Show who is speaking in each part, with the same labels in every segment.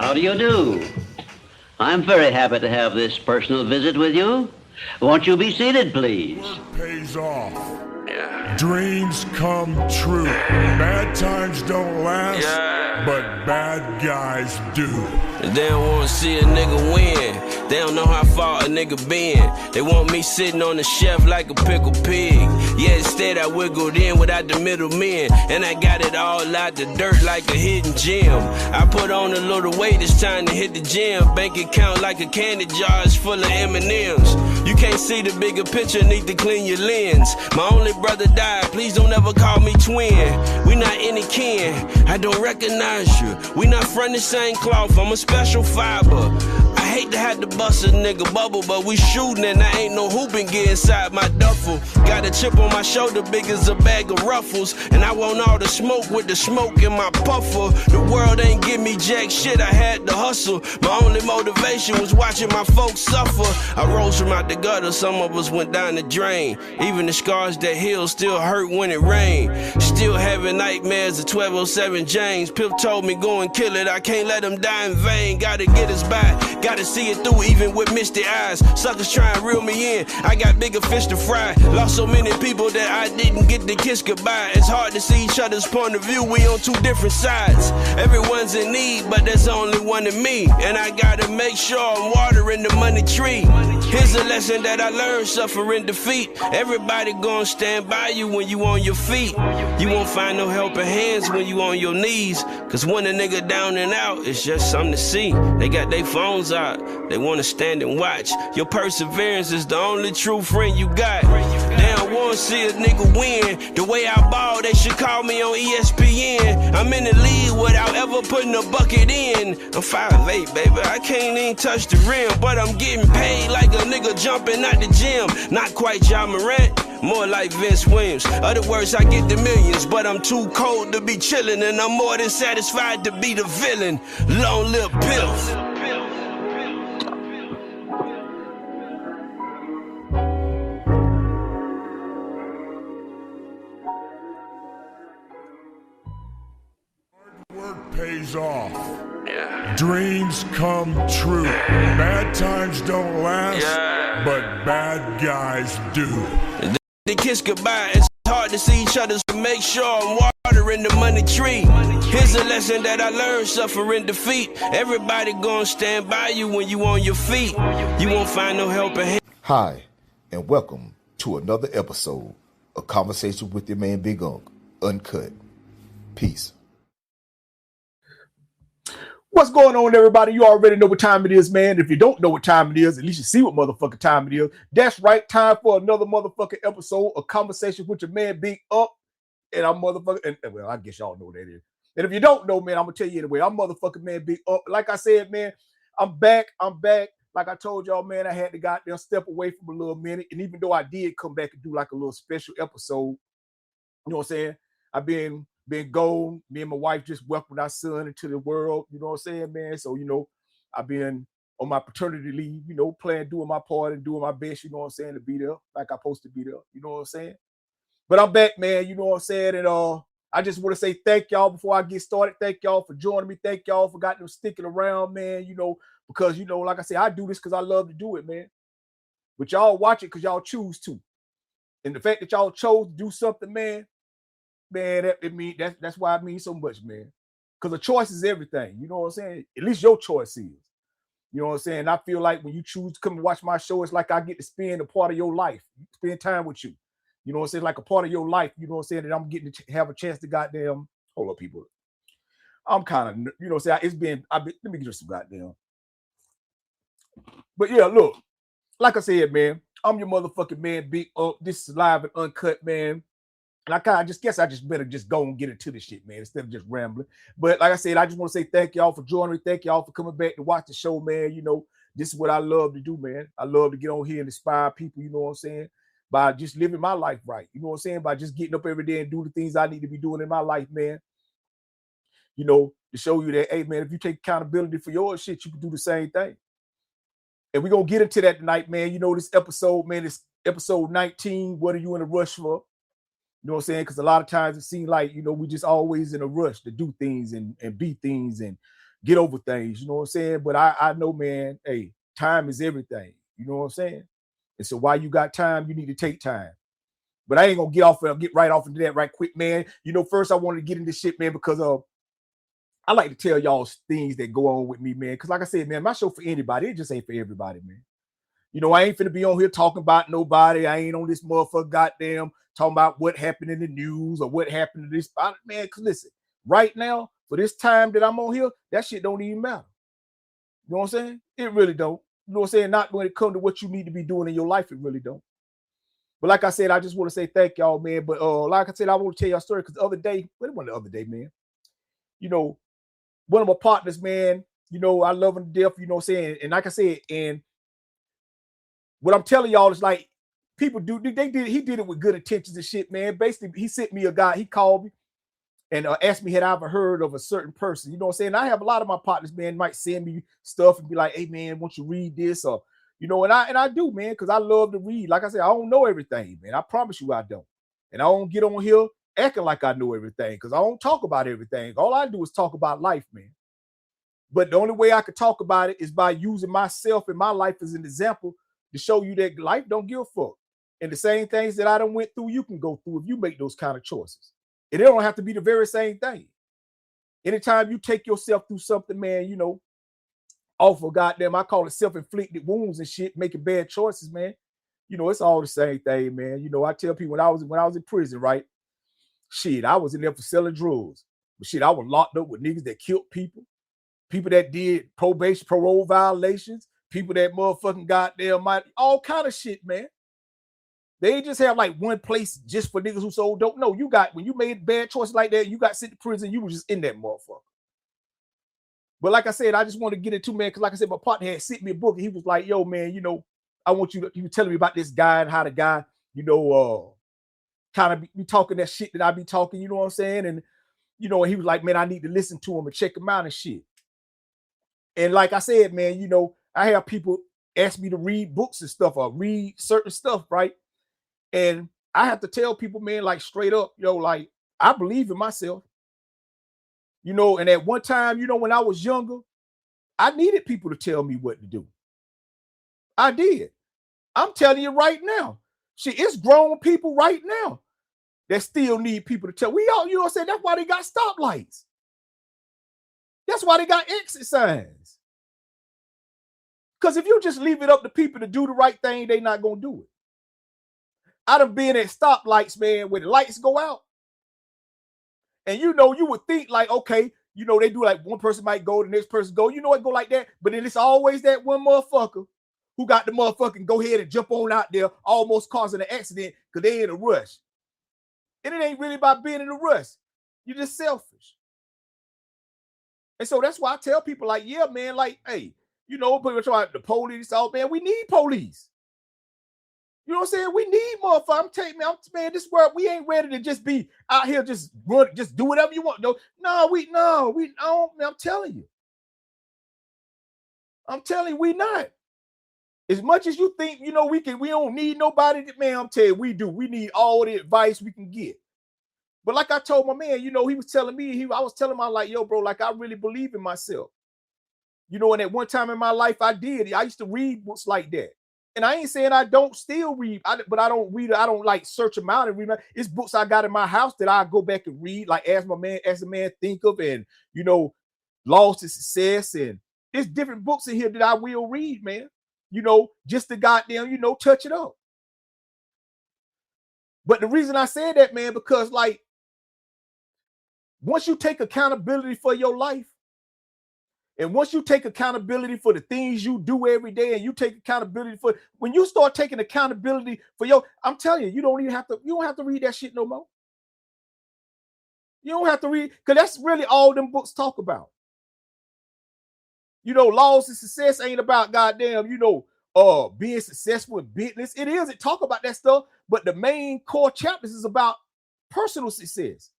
Speaker 1: How do you do? I'm very happy to have this personal visit with you. Won't you be seated, please?
Speaker 2: Work pays off. Dreams come true. Bad times don't last, but bad guys do.
Speaker 3: They don't wanna see a nigga win. They don't know how far a nigga been. They want me sitting on the shelf like a pickled pig. Yeah, instead I wiggled in without the middlemen. And I got it all out the dirt like a hidden gem. I put on a little weight, it's time to hit the gym. Bank account like a candy jar, it's full of M&Ms. You can't see the bigger picture, need to clean your lens. My only brother died, please don't ever call me twin. We not any kin, I don't recognize you. We not from the same cloth, I'm a special fiber. I hate to have to bust a nigga bubble, but we shooting and I ain't no hooping gear inside my duffel. Got a chip on my shoulder big as a bag of ruffles, and I want all the smoke with the smoke in my puffer. The world ain't give me jack shit, I had to hustle. My only motivation was watching my folks suffer. I rose from out the gutter, some of us went down the drain. Even the scars that heal still hurt when it rained. Still having nightmares of 1207 James. Pip told me go and kill it, I can't let him die in vain. Gotta get us by, gotta see it through even with misty eyes. Suckers try and reel me in, I got bigger fish to fry. Lost so many people that I didn't get to kiss goodbye. It's hard to see each other's point of view, we on two different sides. Everyone's in need, but there's only one in me. And I gotta make sure I'm watering the money tree. Here's a lesson that I learned, suffering defeat. Everybody gonna stand by you when you on your feet. You won't find no helping hands when you on your knees. Cause when a nigga down and out, it's just something to see. They got their phones out, they wanna stand and watch. Your perseverance is the only true friend you got. They don't wanna see a nigga win. The way I ball, they should call me on ESPN. I'm in the league without ever putting a bucket in. I'm 5'8", baby, I can't even touch the rim. But I'm getting paid like a nigga jumping out the gym. Not quite John Morant, more like Vince Williams. Other words, I get the millions, but I'm too cold to be chillin'. And I'm more than satisfied to be the villain. Long live Piff.
Speaker 2: Work pays off. Dreams come true. Bad times don't last, but bad guys do.
Speaker 3: They kiss goodbye, it's hard to see each other, so make sure I'm watering the money tree. Here's a lesson that I learned, suffering defeat. Everybody gonna stand by you when you on your feet. You won't find no helping hand.
Speaker 4: Hi, and welcome to another episode of Conversation with your man Big Unc, Uncut. Peace.
Speaker 5: What's going on, everybody? You already know what time it is, man. If you don't know what time it is, at least you see what motherfucking time it is. That's right, time for another motherfucking episode of Conversation with your man Big Up. And I'm motherfucking, and well, I guess y'all know what that is. And if you don't know, man, I'm gonna tell you anyway. I'm motherfucking man Big Up. Like I said, man, I'm back. Like I told y'all, man, I had to goddamn step away from a little minute. And even though I did come back and do like a little special episode, you know what I'm saying? I've been gone. Me and my wife just welcomed our son into the world, you know what I'm saying, man? So, you know, I've been on my paternity leave, you know, doing my part and doing my best, you know what I'm saying, to be there like I'm supposed to be there, you know what I'm saying? But I'm back, man, you know what I'm saying? And I just want to say thank y'all before I get started. Thank y'all for joining me. Thank y'all for goddamn sticking around, man, you know, because, you know, like I said, I do this because I love to do it, man. But y'all watch it because y'all choose to. And the fact that y'all chose to do something, man, that's why it means so much, man. Because a choice is everything. You know what I'm saying? At least your choice is. You know what I'm saying? I feel like when you choose to come and watch my show, it's like I get to spend a part of your life, spend time with you. You know what I'm saying? Like a part of your life, you know what I'm saying? That I'm getting to have a chance to goddamn, hold up, people. I'm kind of, you know what I'm saying? Let me get you some goddamn. But yeah, look, like I said, man, I'm your motherfucking man, Big Up. This is live and uncut, man. And I just better just go and get into the shit, man, instead of just rambling. But like I said, I just want to say thank y'all for joining me. Thank y'all for coming back to watch the show, man. You know, this is what I love to do, man. I love to get on here and inspire people, you know what I'm saying, by just living my life right. You know what I'm saying? By just getting up every day and do the things I need to be doing in my life, man. You know, to show you that, hey, man, if you take accountability for your shit, you can do the same thing. And we're going to get into that tonight, man. You know, this episode, man, is episode 19. What are you in a rush for? You know what I'm saying? Because a lot of times it seems like, you know, we just always in a rush to do things and be things and, get over things, you know what I'm saying? But I know, man, hey, time is everything. You know what I'm saying? And so while you got time, you need to take time. But I ain't gonna get right off into that right quick, man. You know, first I wanted to get into shit, man, because I like to tell y'all things that go on with me, man. Because like I said, man, my show for anybody, it just ain't for everybody, man. You know, I ain't finna be on here talking about nobody. I ain't on this motherfucker goddamn talking about what happened in the news or what happened to this. Man, because listen, right now, for this time that I'm on here, that shit don't even matter. You know what I'm saying? It really don't. You know what I'm saying? Not when it comes to what you need to be doing in your life, it really don't. But like I said, I just want to say thank y'all, man. But like I said, I want to tell y'all a story because the other day, man, you know, one of my partners, man, you know, I love him to death, you know what I'm saying? And like I said, and what I'm telling y'all is like, people he did it with good intentions and shit, man. Basically, he sent me a guy, he called me and asked me had I ever heard of a certain person. You know what I'm saying? I have a lot of my partners, man, might send me stuff and be like, hey, man, won't you read this? Or, you know, and I do, man, because I love to read. Like I said, I don't know everything, man. I promise you I don't. And I don't get on here acting like I know everything because I don't talk about everything. All I do is talk about life, man. But the only way I could talk about it is by using myself and my life as an example to show you that life don't give a fuck. And the same things that I done went through, you can go through if you make those kind of choices. And it don't have to be the very same thing. Anytime you take yourself through something, man, you know, off of goddamn, I call it self-inflicted wounds and shit, making bad choices, man. You know, it's all the same thing, man. You know, I tell people when I was in prison, right? Shit, I was in there for selling drugs. But shit, I was locked up with niggas that killed people that did probation, parole violations, people that motherfucking goddamn all kind of shit, man. They ain't just have like one place just for niggas who sold dope. No, you got, when you made bad choices like that, you got sent to prison, you were just in that motherfucker. But like I said, I just want to get into, man, because like I said, my partner had sent me a book and he was like, yo, man, you know, I want you to, he was telling me about this guy and how the guy, you know, kind of be talking that shit that I be talking, you know what I'm saying? And, you know, and he was like, man, I need to listen to him and check him out and shit. And like I said, man, you know, I have people ask me to read books and stuff or read certain stuff, right? And I have to tell people, man, like straight up, yo, like I believe in myself. You know, and at one time, you know, when I was younger, I needed people to tell me what to do. I did. I'm telling you right now. Shit, it's grown people right now that still need people to tell. We all, you know what I'm saying? That's why they got stoplights. That's why they got exit signs. Because if you just leave it up to people to do the right thing, they not going to do it. I'd have been at stoplights, man, where the lights go out. And you know, you would think like, okay, you know, they do like one person might go, the next person go, you know, it go like that. But then it's always that one motherfucker who got the motherfucking go ahead and jump on out there, almost causing an accident because they in a rush. And it ain't really about being in a rush. You're just selfish. And so that's why I tell people like, yeah, man, like, hey, you know, people try the police, all, man, we need police. You know what I'm saying? We need motherfuckers. I'm telling you, man, this world, we ain't ready to just be out here, just run, just do whatever you want. No, we don't. I'm telling you. We not. As much as you think, you know, we don't need nobody, man, I'm telling you, we do. We need all the advice we can get. But like I told my man, you know, he was telling me, I was telling him, I'm like, yo, bro, like I really believe in myself. You know, and at one time in my life, I used to read books like that. And I ain't saying I don't still read, but I don't read. I don't like search them out and read. It's books I got in my house that I go back and read, like as a man think of, and you know, Laws to Success, and there's different books in here that I will read, man. You know, just to goddamn, you know, touch it up. But the reason I said that, man, because like once you take accountability for your life, and once you take accountability for the things you do every day, and you take accountability for, when you start taking accountability for I'm telling you, you don't have to read that shit no more. You don't have to read, because that's really all them books talk about. You know, Laws to Success ain't about goddamn, you know, being successful in business. It talk about that stuff, but the main core chapters is about personal success,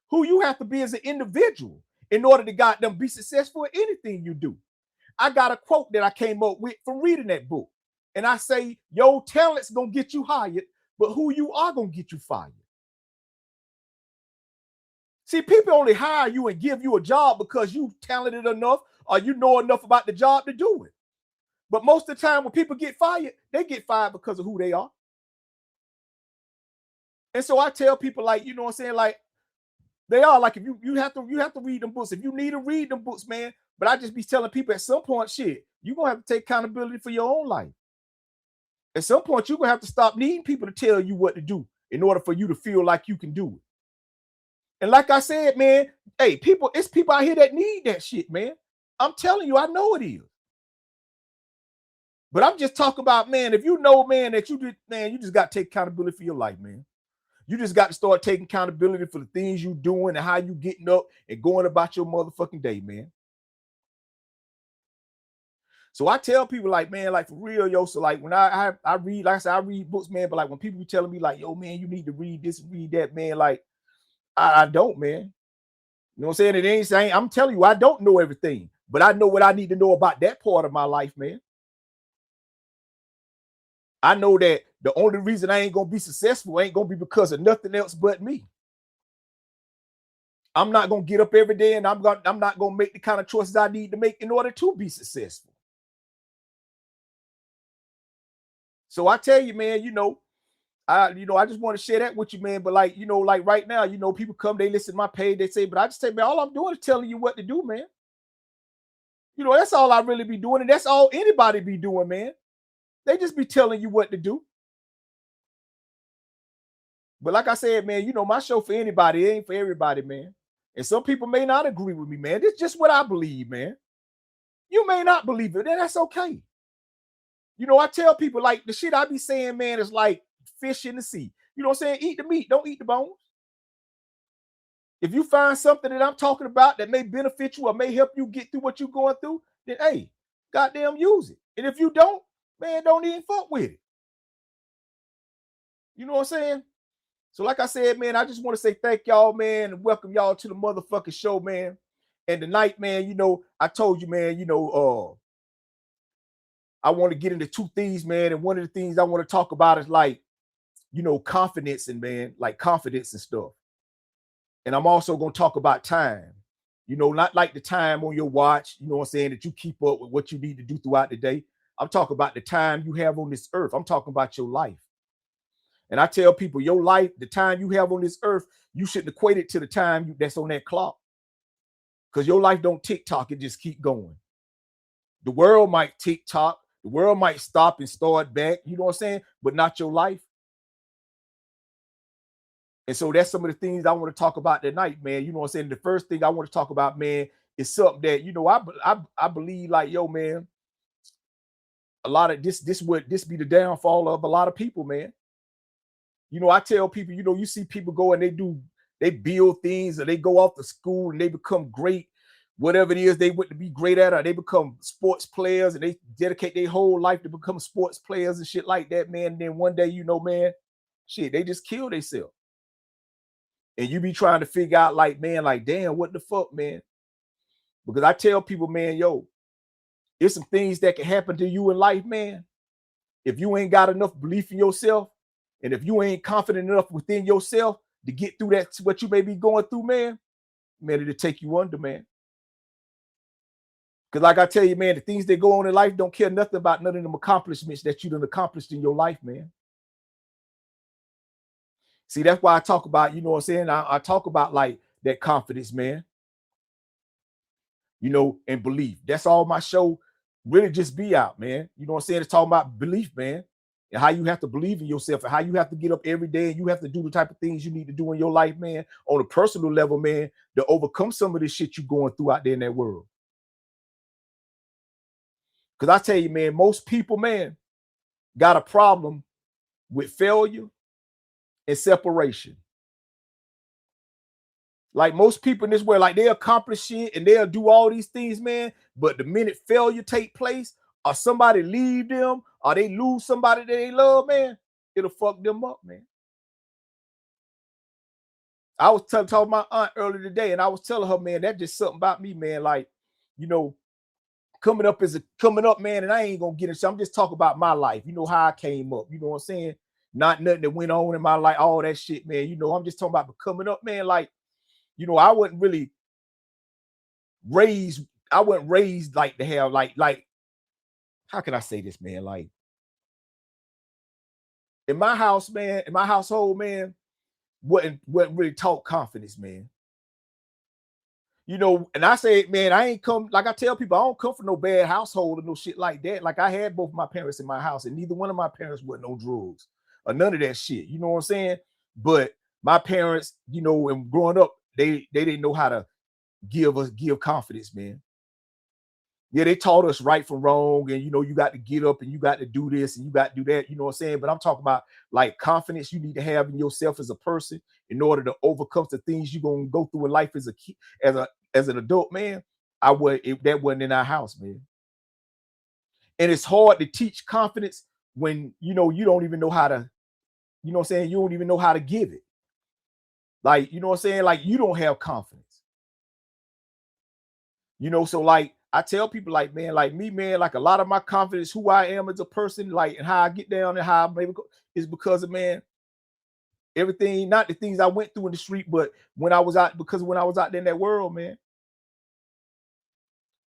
Speaker 5: who you have to be as an individual in order to goddamn be successful in anything you do. I got a quote that I came up with from reading that book. And I say, your talent's gonna get you hired, but who you are gonna get you fired. See, people only hire you and give you a job because you talented enough or you know enough about the job to do it. But most of the time when people get fired, they get fired because of who they are. And so I tell people, like, you know what I'm saying? Like, they are like, if you have to read them books. If you need to read them books, man. But I just be telling people at some point, shit, you're gonna have to take accountability for your own life. At some point, you're gonna have to stop needing people to tell you what to do in order for you to feel like you can do it. And like I said, man, hey, it's people out here that need that shit, man. I'm telling you, I know it is. But I'm just talking about, man, if you know, man, that you just got to take accountability for your life, man. You just got to start taking accountability for the things you doing and how you getting up and going about your motherfucking day, man. So I tell people, like, man, like, for real, yo. So like when I read, like I said, I read books, man. But like when people be telling me, like, yo, man, you need to read this, read that, man. Like, I don't, man. You know what I'm saying? It ain't saying, I'm telling you, I don't know everything, but I know what I need to know about that part of my life, man. I know that the only reason I ain't gonna be successful ain't gonna be because of nothing else but me. I'm not gonna get up every day and I'm not gonna make the kind of choices I need to make in order to be successful. So I tell you, man, I just want to share that with you, man. But like, like right now, people come, they listen to my page, they say, but I just say, man, all I'm doing is telling you what to do, man. That's all I really be doing, and that's all anybody be doing, man. They just be telling you what to do. But like I said, man, my show for anybody, it ain't for everybody, man. And some people may not agree with me, man. It's just what I believe, man. You may not believe it, and that's okay. I tell people, like, the shit I be saying, man, is like fish in the sea. You know what I'm saying? Eat the meat, don't eat the bones. If you find something that I'm talking about that may benefit you or may help you get through what you're going through, then hey, goddamn use it. And if you don't, man, don't even fuck with it. You know what I'm saying? So like I said, man, I just want to say thank y'all, man, and welcome y'all to the motherfucking show, man. And tonight, man, I told you, man, I want to get into two things, man. And one of the things I want to talk about is like, confidence and stuff. And I'm also going to talk about time, not like the time on your watch, you know what I'm saying, that you keep up with what you need to do throughout the day. I'm talking about the time you have on this earth. I'm talking about your life. And I tell people, your life, the time you have on this earth, you shouldn't equate it to the time that's on that clock. Because your life don't tick-tock, it just keep going. The world might tick-tock, the world might stop and start back, you know what I'm saying? But not your life. And so that's some of the things I want to talk about tonight, man. You know what I'm saying? The first thing I want to talk about, man, is something that, I believe, like, yo, man, a lot of this be the downfall of a lot of people, man. I tell people, you see people go and they build things, or they go off to school and they become great, whatever it is they want to be great at, or they become sports players and they dedicate their whole life to become sports players and shit like that, man. And then one day, man, shit, they just kill themselves. And you be trying to figure out, like, man, like, damn, what the fuck, man? Because I tell people, man, yo, there's some things that can happen to you in life, man. If you ain't got enough belief in yourself, and if you ain't confident enough within yourself to get through that, what you may be going through, man, it'll take you under, man. Because like I tell you, man, the things that go on in life don't care nothing about none of them accomplishments that you done accomplished in your life, man. See, that's why I talk about, you know what I'm saying? I talk about, like, that confidence, man. And belief. That's all my show really just be out, man. You know what I'm saying? It's talking about belief, man. And how you have to believe in yourself and how you have to get up every day and you have to do the type of things you need to do in your life, man, on a personal level, man, to overcome some of this shit you're going through out there in that world. Because I tell you, man, most people, man, got a problem with failure and separation. Like most people in this world, like, they accomplish shit and they'll do all these things, man, but the minute failure take place or somebody leave them or they lose somebody that they love, man, it'll fuck them up, man. I was talking my aunt earlier today, and I was telling her, man, that's just something about me, man. Like, coming up, man, and I ain't gonna get into. I'm just talking about my life. How I came up. You know what I'm saying? Not nothing that went on in my life, all that shit, man. I'm just talking about coming up, man. Like, you know, I wasn't raised like to have like how can I say this, man? Like in my house, man, in my household, man, wasn't really taught confidence, man. You know, and I say, man, I ain't come, like I tell people, I don't come from no bad household or no shit like that. Like I had both my parents in my house, and neither one of my parents wasn't on drugs or none of that shit. You know what I'm saying? But my parents, you know, and growing up, they didn't know how to give confidence, man. Yeah, they taught us right from wrong, and you know, you got to get up and you got to do this and you got to do that, you know what I'm saying? But I'm talking about like confidence you need to have in yourself as a person in order to overcome the things you're gonna go through in life as a kid, as an adult, man. That wasn't in our house, man. And it's hard to teach confidence when you know you don't even know how to, you know what I'm saying, you don't even know how to give it. Like, you know what I'm saying? Like you don't have confidence. You know, so like I tell people, like, man, like me, man, like a lot of my confidence, who I am as a person, like, and how I get down and how I maybe go, is because of, man, everything, not the things I went through in the street, but when I was out there in that world, man.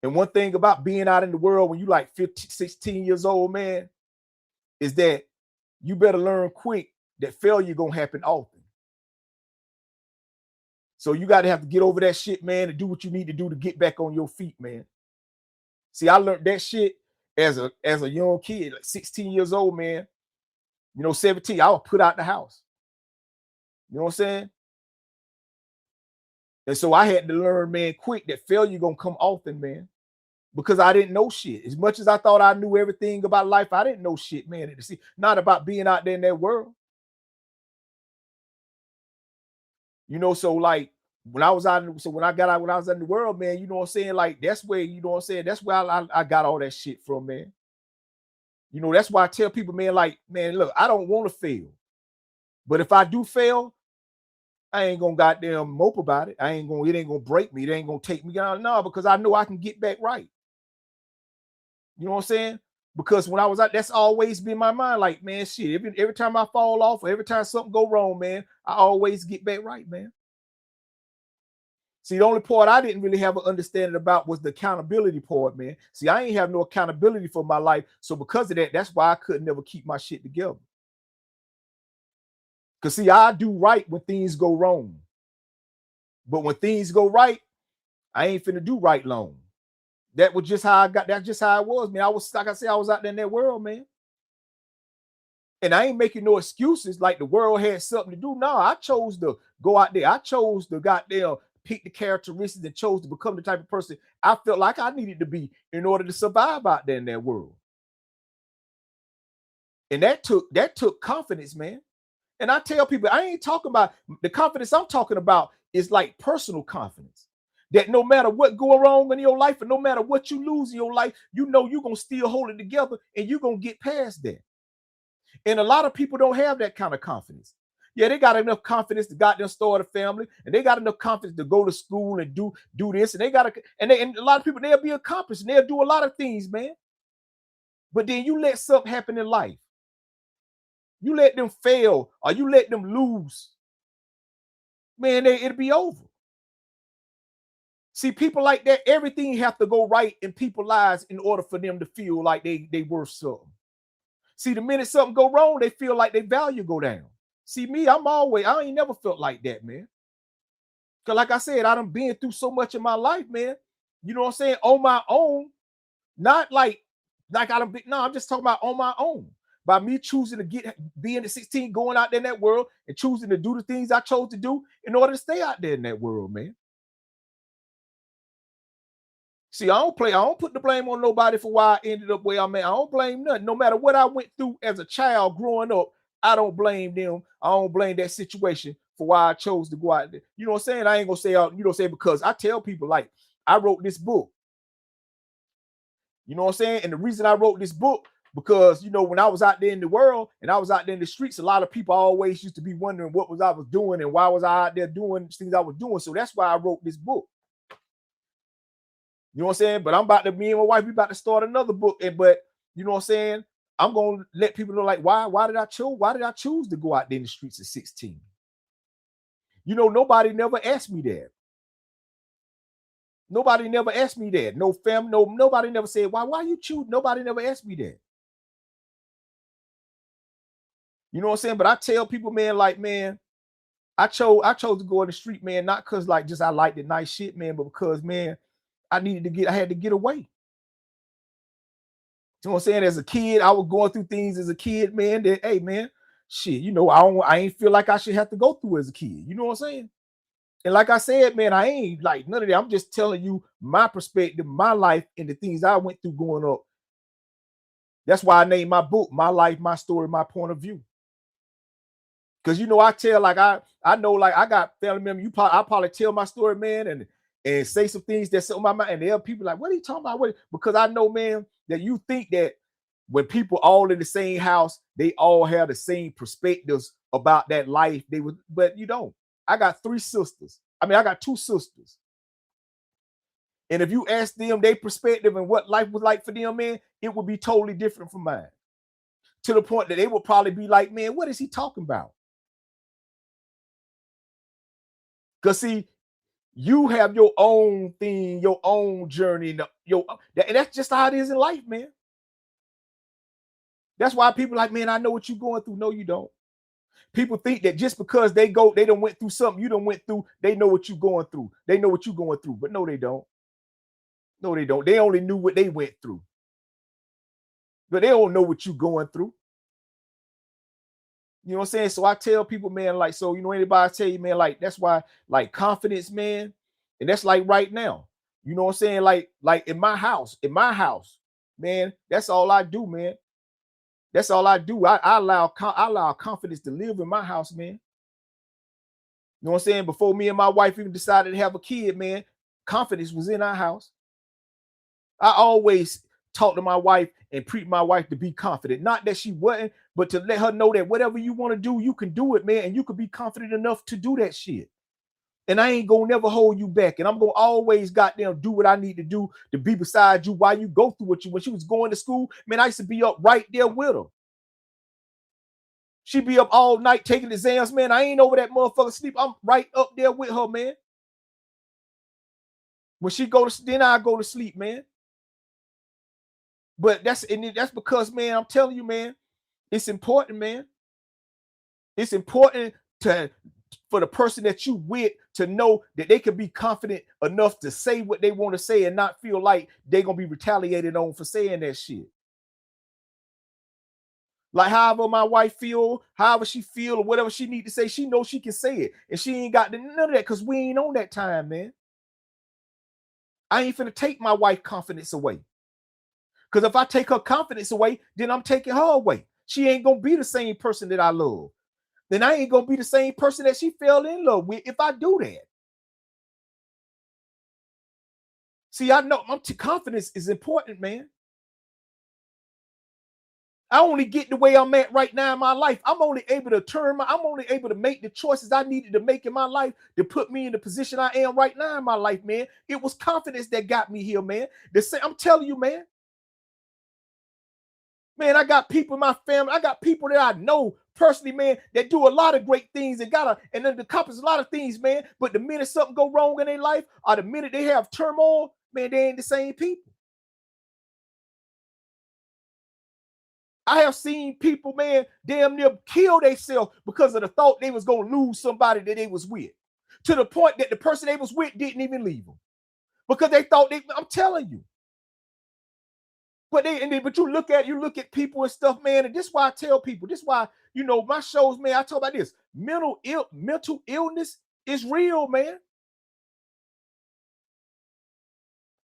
Speaker 5: And one thing about being out in the world when you like 15, 16 years old, man, is that you better learn quick that failure gonna happen often. So you got to have to get over that shit, man, and do what you need to do to get back on your feet, man. See, I learned that shit as a young kid, like 16 years old, man. You know, 17, I was put out the house. You know what I'm saying? And so I had to learn, man, quick that failure gonna come often, man, because I didn't know shit. As much as I thought I knew everything about life, I didn't know shit, man. See, not about being out there in that world. You know, so like when I was out, when I got out, when I was in the world, man, you know what I'm saying? Like that's where, you know what I'm saying? That's where I got all that shit from, man. You know, that's why I tell people, man, like, man, look, I don't want to fail. But if I do fail, I ain't gonna goddamn mope about it. It ain't gonna break me. It ain't gonna take me down. No, because I know I can get back right. You know what I'm saying? Because when I was out, that's always been my mind. Like, man, shit, every time I fall off or every time something go wrong, man, I always get back right, man. See, the only part I didn't really have an understanding about was the accountability part, man. See, I ain't have no accountability for my life. So because of that, that's why I could never keep my shit together. Because see, I do right when things go wrong. But when things go right, I ain't finna do right long. That was just how I got, that's just how it was, man. I was, like I said, I was out there in that world, man. And I ain't making no excuses like the world had something to do. No, I chose to go out there. I chose to goddamn pick the characteristics and chose to become the type of person I felt like I needed to be in order to survive out there in that world. And that took confidence, man. And I tell people, I ain't talking about the confidence I'm talking about is like personal confidence. That no matter what go wrong in your life and no matter what you lose in your life, you know you're going to still hold it together and you're going to get past that. And a lot of people don't have that kind of confidence. Yeah, they got enough confidence to goddamn start a family, and they got enough confidence to go to school and do this, and they got to, and a lot of people, they'll be accomplished and they'll do a lot of things, man. But then you let something happen in life. You let them fail or you let them lose, man, it'll be over. See, people like that, everything have to go right in people's lives in order for them to feel like they worth something. See, the minute something go wrong, they feel like their value go down. See, me, I ain't never felt like that, man. Because like I said, I done been through so much in my life, man. You know what I'm saying? On my own. Not like I done been, no, I'm just talking about on my own. By me choosing to being at 16, going out there in that world and choosing to do the things I chose to do in order to stay out there in that world, man. See, I don't put the blame on nobody for why I ended up where I'm at. I don't blame nothing. No matter what I went through as a child growing up, I don't blame them. I don't blame that situation for why I chose to go out there. You know what I'm saying? I ain't gonna say, you know, because I tell people, like, I wrote this book. You know what I'm saying? And the reason I wrote this book, because, you know, when I was out there in the world and I was out there in the streets, a lot of people always used to be wondering what I was doing and why was I out there doing things I was doing. So that's why I wrote this book. You know what I'm saying? But me and my wife, we about to start another book. But you know what I'm saying? I'm going to let people know, like, why did I choose to go out there in the streets at 16? You know, nobody never asked me that. Nobody never asked me that. No family, nobody never said, why you choose? Nobody never asked me that. You know what I'm saying? But I tell people, man, like, man, I chose to go in the street, man, not because like just I like the nice shit, man, but because, man, I had to get away. You know what I'm saying? As a kid, I was going through things as a kid, man, that, hey, man, shit, you know, I ain't feel like I should have to go through as a kid. You know what I'm saying? And like I said, man, I ain't like none of that. I'm just telling you my perspective, my life, and the things I went through growing up. That's why I named my book, My Life, My Story, My Point of View. Because, you know, I tell, like, I know, like, I got family members, I probably tell my story, man, and say some things that's on my mind, and there are people like, what are you talking about? Because I know, man, that you think that when people all in the same house, they all have the same perspectives about that life. But you don't. I got 3 sisters. I mean, I got 2 sisters. And if you ask them their perspective and what life was like for them, man, it would be totally different from mine. To the point that they would probably be like, man, what is he talking about? Because, see, you have your own thing, your own journey, and that's just how it is in life, man. That's why people like, man, I know what you're going through. No, you don't. People think that just because they done went through something you done went through, they know what you're going through. They know what you're going through, but no, they don't. No, they don't. They only knew what they went through. But they don't know what you're going through. You know what I'm saying? So I tell people, man, like, so, you know, anybody tell you, man, like, that's why, like, confidence, man, and that's like right now. You know what I'm saying? Like in my house, man, that's all I do, man. That's all I do. I allow confidence to live in my house, man. You know what I'm saying? Before me and my wife even decided to have a kid, man, confidence was in our house. I always talk to my wife and treat my wife to be confident. Not that she wasn't, but to let her know that whatever you want to do, you can do it, man. And you can be confident enough to do that shit. And I ain't gonna never hold you back. And I'm gonna always goddamn do what I need to do to be beside you while you go through what you. When she was going to school, man, I used to be up right there with her. She be up all night taking exams, man. I ain't over that motherfucker sleep. I'm right up there with her, man. When she go to, then I go to sleep, man. But that's because, man, I'm telling you, man, it's important, man. It's important for the person that you with to know that they can be confident enough to say what they want to say and not feel like they're gonna be retaliated on for saying that shit. Like however my wife feel, however she feel, or whatever she need to say, she knows she can say it, and she ain't got none of that because we ain't on that time, man. I ain't finna take my wife confidence away. Because if I take her confidence away, then I'm taking her away. She ain't gonna be the same person that I love. Then I ain't gonna be the same person that she fell in love with if I do that. See, I know confidence is important, man. I only get the way I'm at right now in my life. I'm only able to make the choices I needed to make in my life to put me in the position I am right now in my life, man. It was confidence that got me here, man. I'm telling you, man. Man, I got people in my family. I got people that I know personally, man, that do a lot of great things and then accomplish a lot of things, man. But the minute something go wrong in their life, or the minute they have turmoil, man, they ain't the same people. I have seen people, man, damn near kill themselves because of the thought they was gonna lose somebody that they was with, to the point that the person they was with didn't even leave them because they thought I'm telling you. But you look at people and stuff, man, and this is why I tell people, this is why, you know, my shows, man, I talk about this. Mental illness is real, man.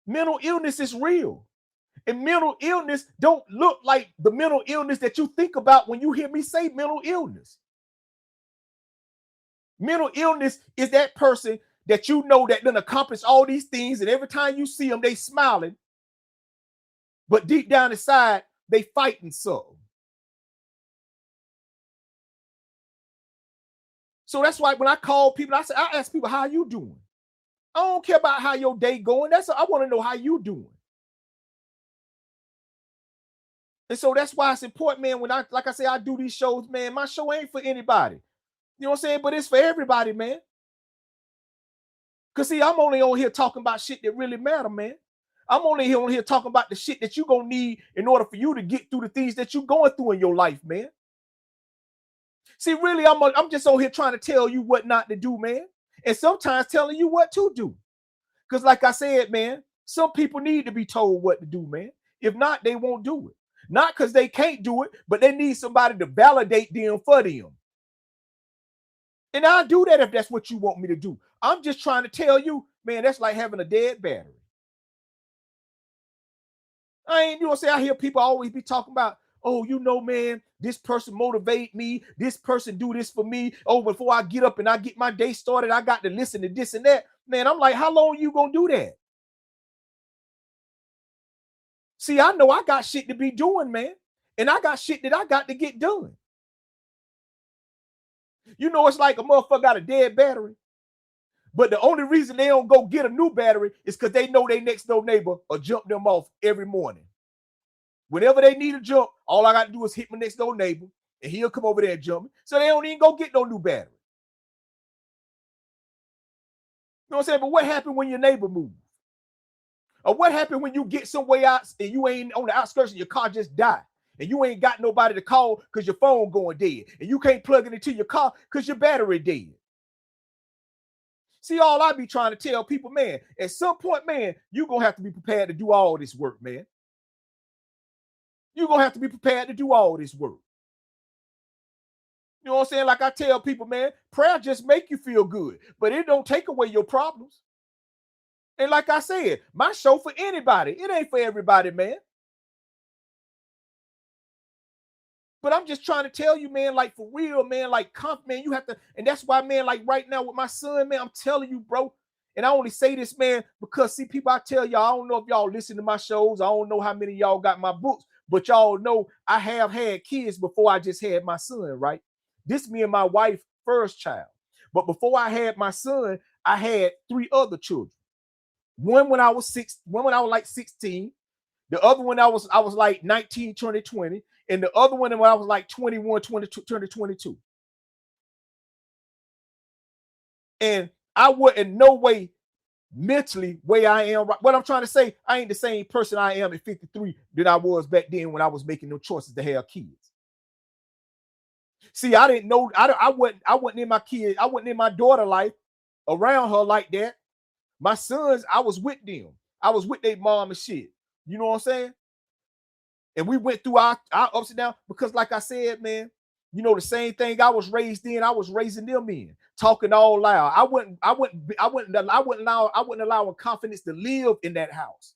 Speaker 5: Mental illness is real. And mental illness don't look like the mental illness that you think about when you hear me say mental illness. Mental illness is that person that you know that done accomplished all these things, and every time you see them, they smiling. But deep down inside, they fighting something. So that's why when I call people, I ask people, how you doing? I don't care about how your day going. I want to know how you doing. And so that's why it's important, man. When I do these shows, man, my show ain't for anybody. You know what I'm saying? But it's for everybody, man. Because see, I'm only on here talking about shit that really matter, man. I'm only on here talking about the shit that you're going to need in order for you to get through the things that you're going through in your life, man. See, really, I'm just on here trying to tell you what not to do, man. And sometimes telling you what to do. Because like I said, man, some people need to be told what to do, man. If not, they won't do it. Not because they can't do it, but they need somebody to validate them for them. And I'll do that if that's what you want me to do. I'm just trying to tell you, man, that's like having a dead battery. I ain't, you know what I'm saying? I hear people always be talking about, oh, you know, man, this person motivate me. This person do this for me. Oh, before I get up and I get my day started, I got to listen to this and that. Man, I'm like, how long you gonna do that? See, I know I got shit to be doing, man. And I got shit that I got to get done. You know, it's like a motherfucker got a dead battery. But the only reason they don't go get a new battery is because they know their next door neighbor will jump them off every morning. Whenever they need a jump, all I got to do is hit my next door neighbor, and he'll come over there and jump me. So they don't even go get no new battery. You know what I'm saying? But what happened when your neighbor moves? Or what happened when you get somewhere out and you ain't on the outskirts and your car just died? And you ain't got nobody to call because your phone going dead. And you can't plug it into your car because your battery dead. See, all I be trying to tell people, man, at some point, man, you're going to have to be prepared to do all this work, man. You're going to have to be prepared to do all this work. You know what I'm saying? Like I tell people, man, prayer just make you feel good, but it don't take away your problems. And like I said, my show for anybody. It ain't for everybody, man. But I'm just trying to tell you, man, like for real, man, like, man, you have to, and that's why, man, like right now with my son, man, I'm telling you, bro, and I only say this, man, because see, people, I tell y'all, I don't know if y'all listen to my shows. I don't know how many of y'all got my books, but y'all know I have had kids before I just had my son, right? This me and my wife first child. But before I had my son, I had 3 other children. One when I was 16. The other one I was like 19, 20. And the other one when I was like 21, 22. And I would in no way mentally where I am. What I'm trying to say, I ain't the same person I am at 53 that I was back then when I was making no choices to have kids. See, I didn't know. I wasn't in my kids. I wasn't in my daughter life around her like that. My sons, I was with them. I was with their mom and shit. You know what I'm saying? And we went through our ups and downs because, like I said, man, you know, the same thing I was raised in, I was raising them in, talking all loud. I wouldn't allow confidence to live in that house.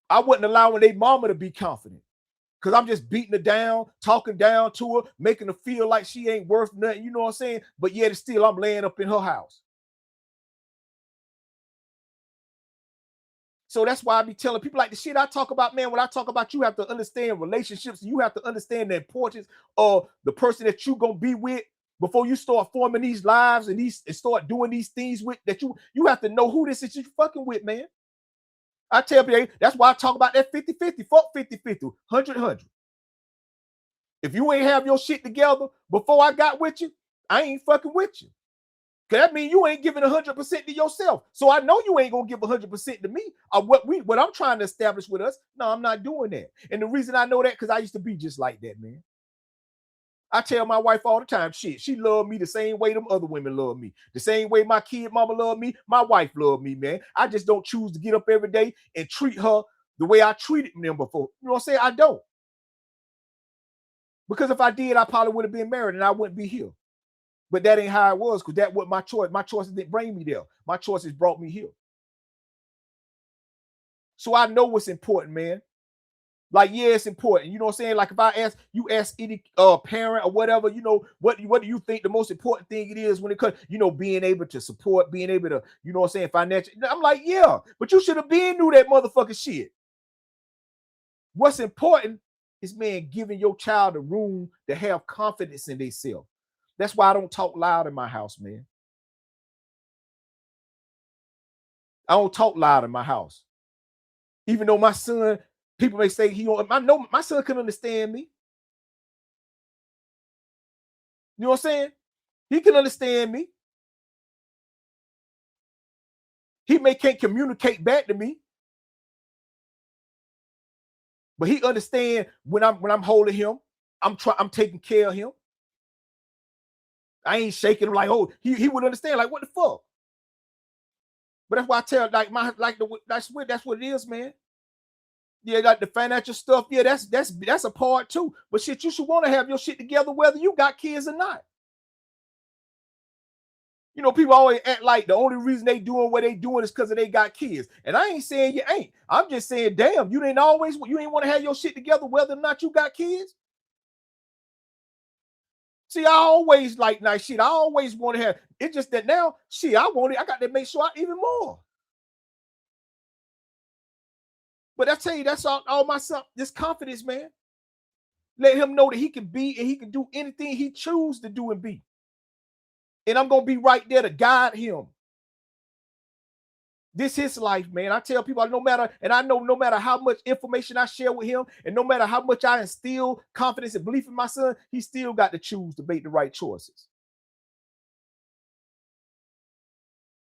Speaker 5: I wasn't allowing their mama to be confident. Because I'm just beating her down, talking down to her, making her feel like she ain't worth nothing. You know what I'm saying? But yet still I'm laying up in her house. So that's why I be telling people like the shit I talk about, man, when I talk about you have to understand relationships. You have to understand the importance of the person that you're going to be with before you start forming these lives and start doing these things with that you have to know who this is you're fucking with, man. I tell people, that's why I talk about that 50-50, fuck 50-50, 100-100. If you ain't have your shit together before I got with you, I ain't fucking with you. Because that means you ain't giving 100% to yourself. So I know you ain't going to give 100% to me. What I'm trying to establish with us, no, I'm not doing that. And the reason I know that, because I used to be just like that, man. I tell my wife all the time, shit, she loved me the same way them other women love me. The same way my kid mama loved me, my wife loved me, man. I just don't choose to get up every day and treat her the way I treated them before. You know what I'm saying? I don't. Because if I did, I probably would have been married and I wouldn't be here. But that ain't how it was, because that wasn't my choice. My choices didn't bring me there. My choices brought me here. So I know what's important, man. Like, yeah, it's important. You know what I'm saying? Like, if I ask any parent or whatever, you know, what do you think the most important thing it is when it comes, you know, being able to support, being able to, you know what I'm saying, financial. I'm like, yeah, but you should have been knew that motherfucking shit. What's important is, man, giving your child the room to have confidence in themselves. That's why I don't talk loud in my house, man. I don't talk loud in my house. Even though my son, people may say I know my son can understand me. You know what I'm saying? He can understand me. He can't communicate back to me, but he understand when I'm holding him, I'm taking care of him. I ain't shaking him like, oh, he would understand, like, what the fuck? But that's why I tell, that's what it is, man. Yeah, like the financial stuff, yeah, that's a part too. But shit, you should want to have your shit together whether you got kids or not. You know, people always act like the only reason they doing what they doing is because they got kids. And I ain't saying you ain't. I'm just saying, damn, you ain't want to have your shit together whether or not you got kids. See, I always like nice shit. I always want to have. It's just that now, shit, I got to make sure I even more. But I tell you, that's all my son, this confidence, man. Let him know that he can be and he can do anything he chooses to do and be. And I'm going to be right there to guide him. This is his life, man. I tell people, no matter how much information I share with him, and no matter how much I instill confidence and belief in my son, he still got to choose to make the right choices.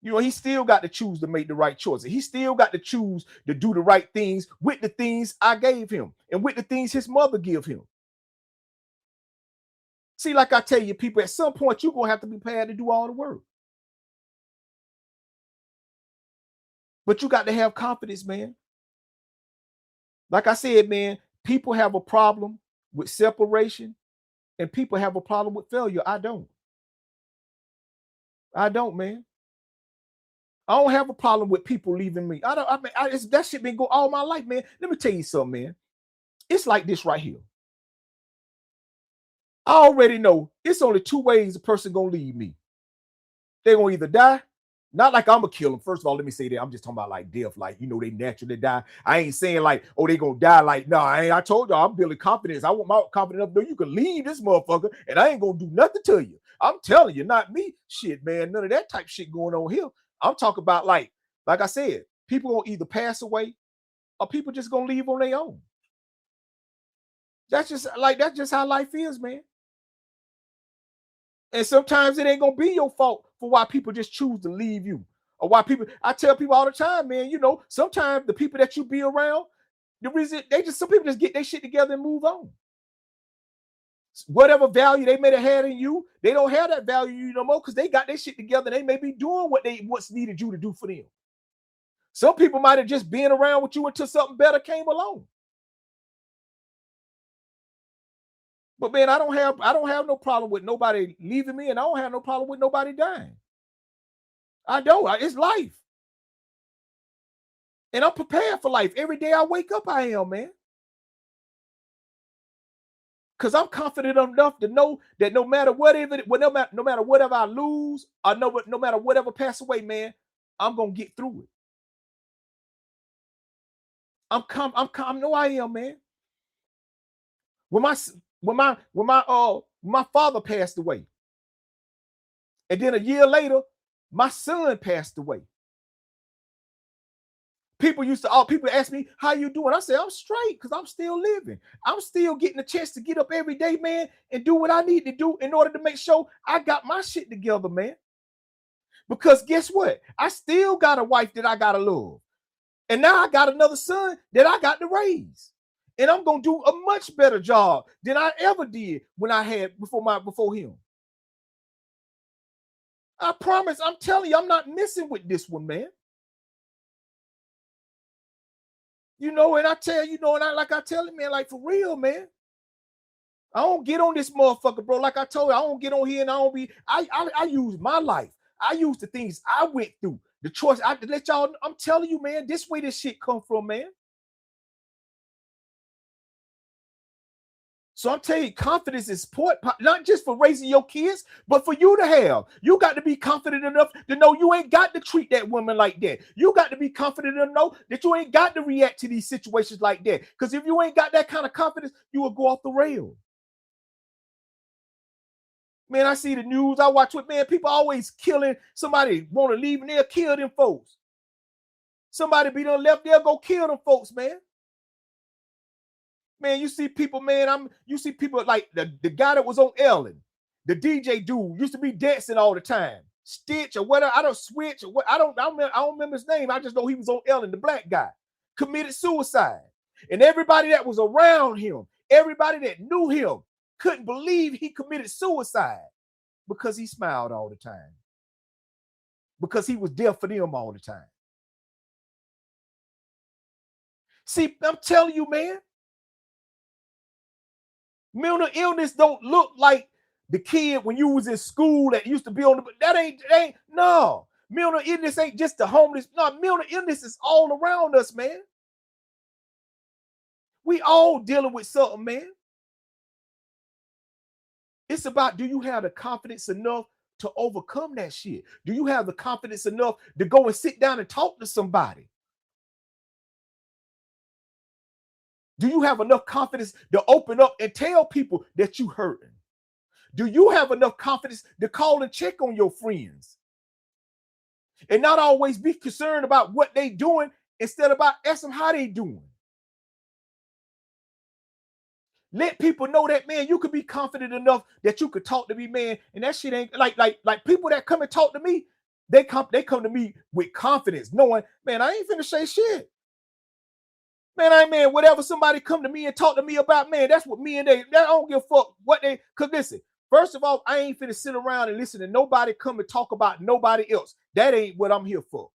Speaker 5: You know, he still got to choose to make the right choices. He still got to choose to do the right things with the things I gave him and with the things his mother give him. See, like I tell you, people, at some point, you're going to have to be prepared to do all the work. But you got to have confidence, man. Like I said, man, people have a problem with separation and people have a problem with failure. I don't, man. I don't have a problem with people leaving me. That shit been going all my life, man. Let me tell you something, man. It's like this right here. I already know it's only two ways a person gonna leave me. They're gonna either die, not like I'm gonna kill them. First of all, let me say that I'm just talking about like death, like, you know, they naturally die. I ain't saying like, oh, they gonna die. Like, no, I told y'all I'm building confidence. I want my confidence up. No, you can leave this motherfucker and I ain't gonna do nothing to you. I'm telling you, not me. Shit, man, none of that type of shit going on here. I'm talking about like I said, people gonna either pass away or people just gonna leave on their own. That's just how life is, man. And sometimes it ain't gonna be your fault for why people just choose to leave you. Or why people, I tell people all the time, man, you know, sometimes the people that you be around, the reason some people just get their shit together and move on. Whatever value they may have had in you, they don't have that value in you no more because they got their shit together. They may be doing what's needed you to do for them. Some people might have just been around with you until something better came along. But man, I don't have no problem with nobody leaving me, and I don't have no problem with nobody dying. I don't. It's life. And I'm prepared for life. Every day I wake up, I am, man. Because I'm confident enough to know that no matter whatever I lose, or no matter whatever pass away, man, I'm gonna get through it. I know I am, man. When my father passed away, and then a year later, my son passed away. People ask me, how you doing? I say, I'm straight because I'm still living. I'm still getting a chance to get up every day, man, and do what I need to do in order to make sure I got my shit together, man. Because guess what? I still got a wife that I gotta love. And now I got another son that I got to raise. And I'm gonna do a much better job than I ever did when I had before him. I promise, I'm telling you, I'm not messing with this one, man. You know, and I tell you, know, and I tell him, man, like for real, man. I don't get on this motherfucker, bro. Like I told you, I don't get on here and I use my life. I use the things I went through. The choice I let y'all, I'm telling you, man, this way this shit come from, man. So I'm telling you, confidence is important, not just for raising your kids, but for you to have. You got to be confident enough to know you ain't got to treat that woman like that. You got to be confident enough to know that you ain't got to react to these situations like that. Because if you ain't got that kind of confidence, you will go off the rail. Man, I see the news. I watch what, man, people always killing. Somebody want to leave and they'll kill them folks. Somebody be done left, they'll go kill them folks, man. Man, you see people, man, you see people like the guy that was on Ellen, the DJ dude, used to be dancing all the time. Stitch or whatever. I don't switch or what. I don't remember his name. I just know he was on Ellen, the black guy, committed suicide. And everybody that was around him, everybody that knew him, couldn't believe he committed suicide because he smiled all the time. Because he was there for them all the time. See, I'm telling you, man, mental illness don't look like the kid when you was in school that used to be on the, that ain't no. Mental illness ain't just the homeless. No, mental illness is all around us, man. We all dealing with something, man. It's about, do you have the confidence enough to overcome that shit? Do you have the confidence enough to go and sit down and talk to somebody? Do you have enough confidence to open up and tell people that you hurting? Do you have enough confidence to call and check on your friends? And not always be concerned about what they doing instead of about asking how they doing. Let people know that, man, you could be confident enough that you could talk to me, man. And that shit ain't like people that come and talk to me, they come to me with confidence, knowing, man, I ain't finna say shit. Man, whatever somebody come to me and talk to me about, man, that's what me and I don't give a fuck what they, cause listen, first of all, I ain't finna sit around and listen to nobody come and talk about nobody else. That ain't what I'm here for.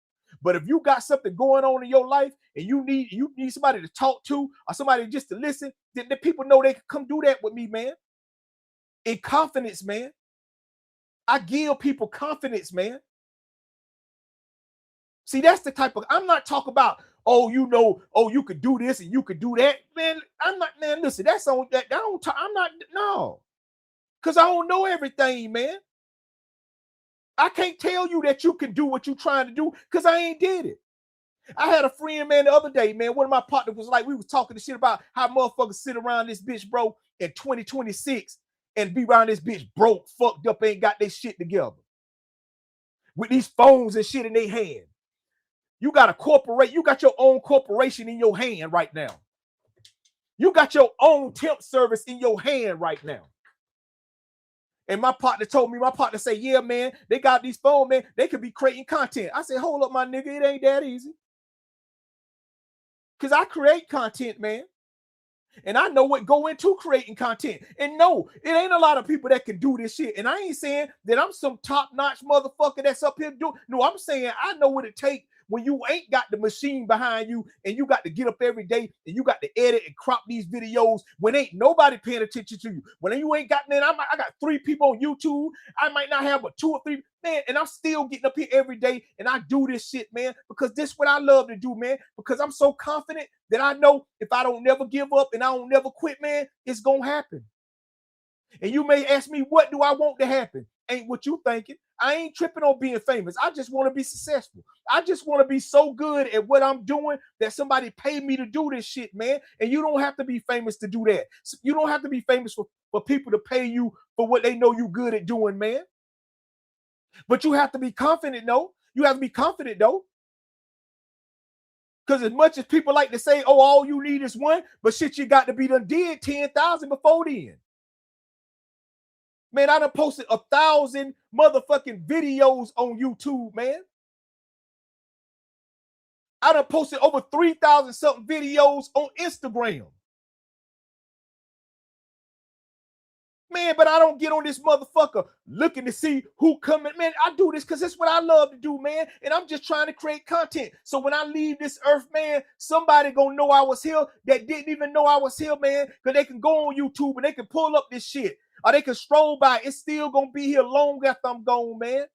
Speaker 5: But if you got something going on in your life and you need somebody to talk to or somebody just to listen, then the people know they can come do that with me, man. In confidence, man. I give people confidence, man. See, that's the type of, I'm not talking about, oh, you know, oh, you could do this and you could do that. Man, I'm not, man, listen, that's on that. I'm not, no. Because I don't know everything, man. I can't tell you that you can do what you're trying to do because I ain't did it. I had a friend, man, the other day, man, one of my partners was like, we was talking to shit about how motherfuckers sit around this bitch, bro, in 2026 and be around this bitch broke, fucked up, ain't got their shit together. With these phones and shit in their hand. You got a corporate, you got your own corporation in your hand right now. You got your own temp service in your hand right now. And my partner said, yeah, man, they got these phones, man. They could be creating content. I said, hold up, my nigga, it ain't that easy. Because I create content, man. And I know what go into creating content. And no, it ain't a lot of people that can do this shit. And I ain't saying that I'm some top-notch motherfucker that's up here doing. No, I'm saying I know what it takes when you ain't got the machine behind you and you got to get up every day and you got to edit and crop these videos when ain't nobody paying attention to you. When you ain't got, man, I got 3 people on YouTube. I might not have but 2 or 3, man, and I'm still getting up here every day and I do this shit, man, because this is what I love to do, man, because I'm so confident that I know if I don't never give up and I don't never quit, man, it's going to happen. And you may ask me, what do I want to happen? Ain't what you thinking. I ain't tripping on being famous. I just want to be successful. I just want to be so good at what I'm doing that somebody pay me to do this shit, man. And you don't have to be famous to do that. You don't have to be famous for people to pay you for what they know you good at doing, man. But you have to be confident, though. You have to be confident, though. Because as much as people like to say, oh, all you need is one, but shit, you got to be done did 10,000 before then. Man, I done posted 1,000 motherfucking videos on YouTube, man. I done posted over 3,000 something videos on Instagram. Man, but I don't get on this motherfucker looking to see who coming. Man, I do this because it's what I love to do, man. And I'm just trying to create content. So when I leave this earth, man, somebody gonna know I was here that didn't even know I was here, man. Because they can go on YouTube and they can pull up this shit. Or they can stroll by. It's still gonna be here long after I'm gone, man.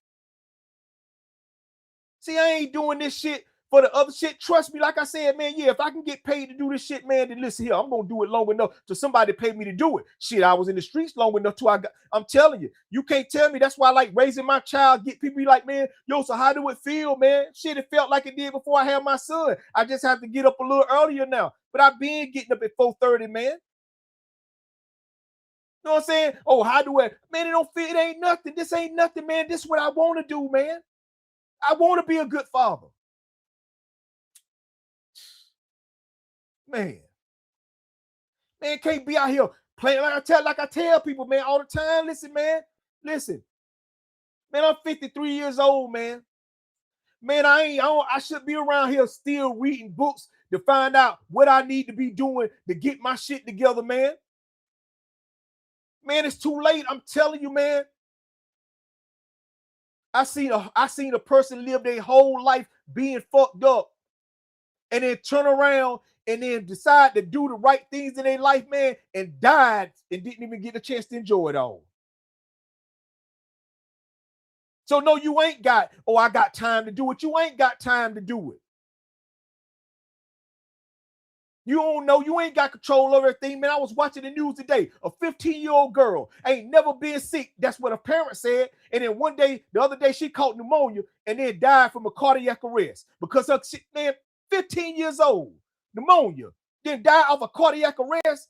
Speaker 5: See, I ain't doing this shit for the other shit. Trust me, like I said, man, yeah, if I can get paid to do this shit, man, then listen here, I'm gonna do it long enough till somebody pay me to do it. Shit, I was in the streets long enough till I'm telling you, you can't tell me. That's why I like raising my child, get people be like, man, yo, so how do it feel, man? Shit, it felt like it did before I had my son. I just have to get up a little earlier now. But I've been getting up at 4:30, man. You know what I'm saying? Oh, how do I? Man, it don't feel, it ain't nothing. This ain't nothing, man. This is what I want to do, man. I want to be a good father. Man, can't be out here playing like I tell people, man, all the time. Listen, man, listen. Man, I'm 53 years old, man. Man, I should be around here still reading books to find out what I need to be doing to get my shit together, man. Man, it's too late. I'm telling you, man. I seen a person live their whole life being fucked up and then turn around and then decide to do the right things in their life, man, and died and didn't even get a chance to enjoy it all. So no, you ain't got, oh, I got time to do it. You ain't got time to do it. You don't know, you ain't got control over everything, man. I was watching the news today. A 15-year-old girl ain't never been sick. That's what her parents said. And then one day, the other day, she caught pneumonia and then died from a cardiac arrest because her shit, man, 15 years old, pneumonia, then died of a cardiac arrest.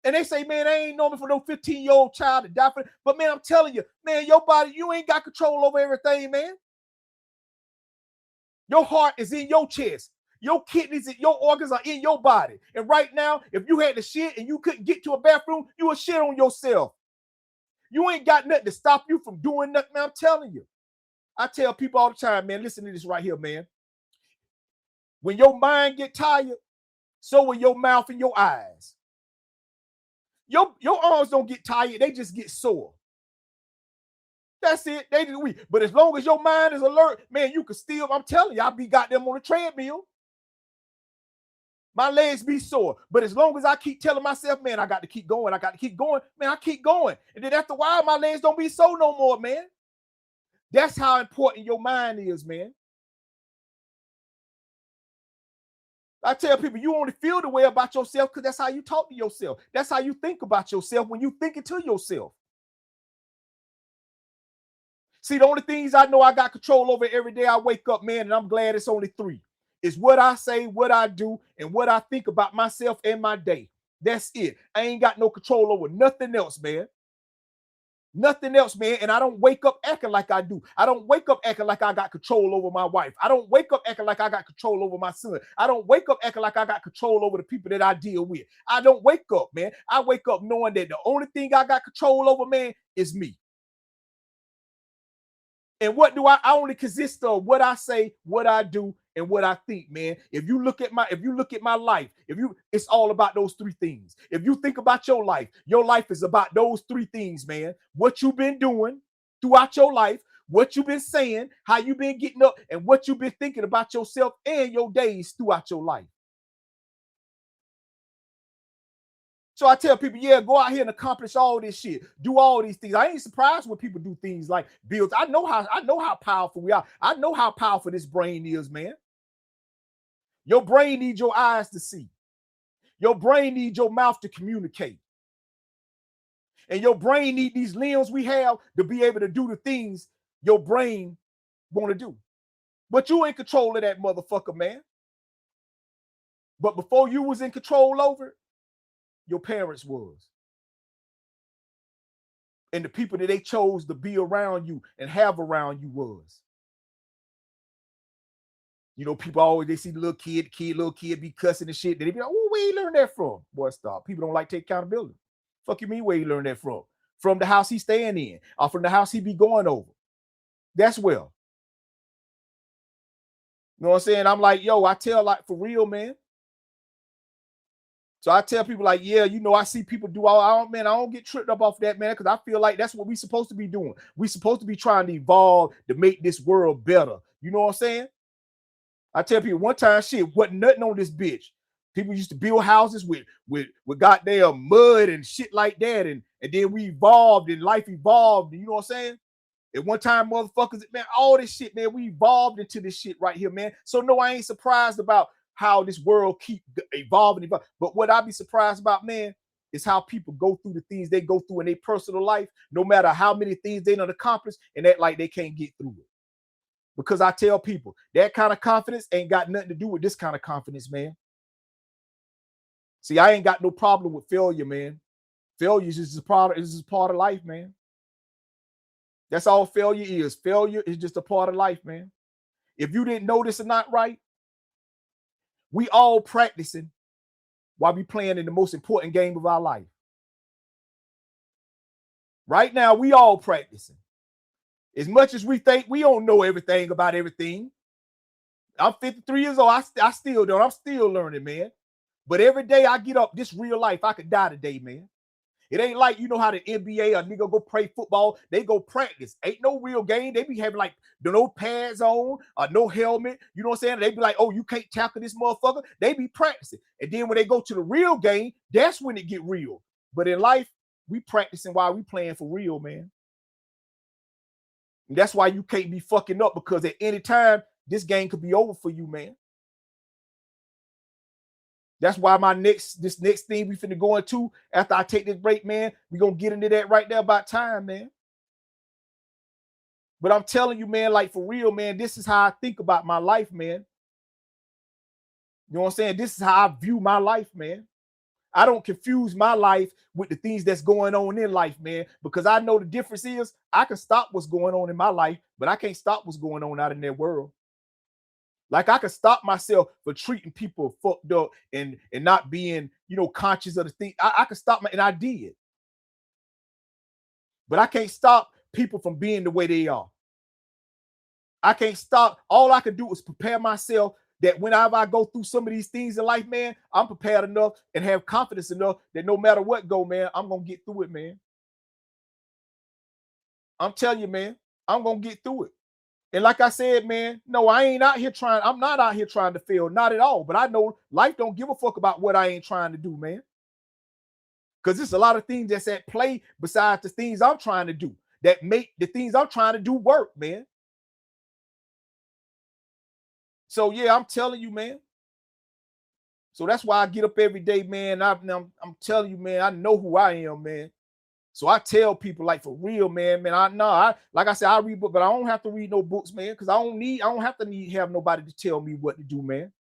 Speaker 5: And they say, man, they ain't normal for no 15-year-old child to die for it. But man, I'm telling you, man, your body, you ain't got control over everything, man. Your heart is in your chest. Your kidneys and your organs are in your body. And right now, if you had to shit and you couldn't get to a bathroom, you would shit on yourself. You ain't got nothing to stop you from doing nothing, man. I'm telling you. I tell people all the time, man, listen to this right here, man. When your mind get tired, so will your mouth and your eyes. Your arms don't get tired, they just get sore. That's it. They just weak. But as long as your mind is alert, man, you can still, I'm telling you, I'll be goddamn on the treadmill. My legs be sore. But as long as I keep telling myself, man, I got to keep going, man, I keep going. And then after a while, my legs don't be sore no more, man. That's how important your mind is, man. I tell people, you only feel the way about yourself because that's how you talk to yourself. That's how you think about yourself when you think it to yourself. See, the only things I know I got control over every day I wake up, man, and I'm glad it's only 3. It's what I say, what I do, and what I think about myself and my day. That's it. I ain't got no control over nothing else, man. Nothing else, man. And I don't wake up acting like I do. I don't wake up acting like I got control over my wife. I don't wake up acting like I got control over my son. I don't wake up acting like I got control over the people that I deal with. I don't wake up, man. I wake up knowing that the only thing I got control over, man, is me. And what do I only consist of what I say, what I do, and what I think, man. If you look at my life, it's all about those 3 things. If you think about your life is about those 3 things, man. What you've been doing throughout your life, what you've been saying, how you've been getting up, and what you've been thinking about yourself and your days throughout your life. So I tell people, yeah, go out here and accomplish all this shit. Do all these things. I ain't surprised when people do things like build. I know how powerful we are. I know how powerful this brain is, man. Your brain needs your eyes to see. Your brain needs your mouth to communicate. And your brain needs these limbs we have to be able to do the things your brain want to do. But you ain't control of that motherfucker, man. But before you was in control over it, your parents was. And the people that they chose to be around you and have around you was. You know, people always, they see the little kid be cussing and shit. They be like, oh, where you learn that from? Boy, stop. People don't like to take accountability. Fuck you mean where you learn that from? From the house he's staying in or from the house he be going over. That's well. You know what I'm saying? I'm like, yo, I tell like for real, man. So I tell people like, yeah, you know, I see people do I don't get tripped up off that, man, because I feel like that's what we supposed to be doing. We supposed to be trying to evolve to make this world better. You know what I'm saying? I tell people one time, shit, wasn't nothing on this bitch. People used to build houses with goddamn mud and shit like that. And then we evolved and life evolved. You know what I'm saying? At one time, motherfuckers, man, all this shit, man, we evolved into this shit right here, man. So no, I ain't surprised about how this world keep evolving. But what I be surprised about, man, is how people go through the things they go through in their personal life, no matter how many things they done accomplished, and act like they can't get through it. Because I tell people, that kind of confidence ain't got nothing to do with this kind of confidence, man. See, I ain't got no problem with failure, man. Failure is just part of life, man. That's all failure is. Failure is just a part of life, man. If you didn't know this or not right, we all practicing while we playing in the most important game of our life. Right now, we all practicing. As much as we think we don't know everything about everything. I'm 53 years old. I still don't. I'm still learning, man. But every day I get up, this real life, I could die today, man. It ain't like, you know how the NBA, a nigga go play football, they go practice. Ain't no real game. They be having like no pads on, no helmet. You know what I'm saying? They be like, oh, you can't tackle this motherfucker. They be practicing. And then when they go to the real game, that's when it get real. But in life, we practicing while we playing for real, man. And that's why you can't be fucking up, because at any time, this game could be over for you, man. That's why this next thing we finna go into after I take this break, man, we gonna get into that right there about time, man. But I'm telling you, man, like for real, man, this is how I think about my life, man. You know what I'm saying? This is how I view my life, man. I don't confuse my life with the things that's going on in life, man, because I know the difference is I can stop what's going on in my life, but I can't stop what's going on out in their world. Like I could stop myself for treating people fucked up and not being, you know, conscious of the thing. I could stop and I did. But I can't stop people from being the way they are. I can't stop. All I can do is prepare myself that whenever I go through some of these things in life, man, I'm prepared enough and have confidence enough that no matter what go, man, I'm going to get through it, man. I'm telling you, man, I'm going to get through it. And like I said, man, no, I'm not out here trying to fail, not at all. But I know life don't give a fuck about what I ain't trying to do, man. Because there's a lot of things that's at play besides the things I'm trying to do that make the things I'm trying to do work, man. So yeah, I'm telling you, man. So that's why I get up every day, man. I'm telling you, man, I know who I am, man. So I tell people, like, for real, man, like I said, I read books, but I don't have to read no books, man, because I don't have to have nobody to tell me what to do, man.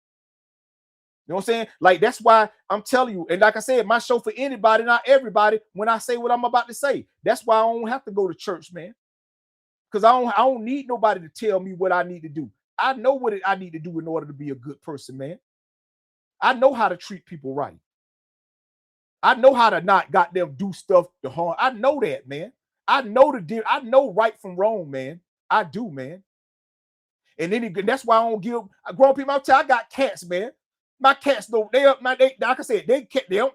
Speaker 5: You know what I'm saying? Like, that's why I'm telling you. And like I said, my show for anybody, not everybody, when I say what I'm about to say. That's why I don't have to go to church, man. Because I don't need nobody to tell me what I need to do. I know what I need to do in order to be a good person, man. I know how to treat people right. I know how to not goddamn do stuff to harm. I know that, man. I know right from wrong, man. I do, man. And then that's why I don't give grown people. I got cats, man. My cats know like I said, I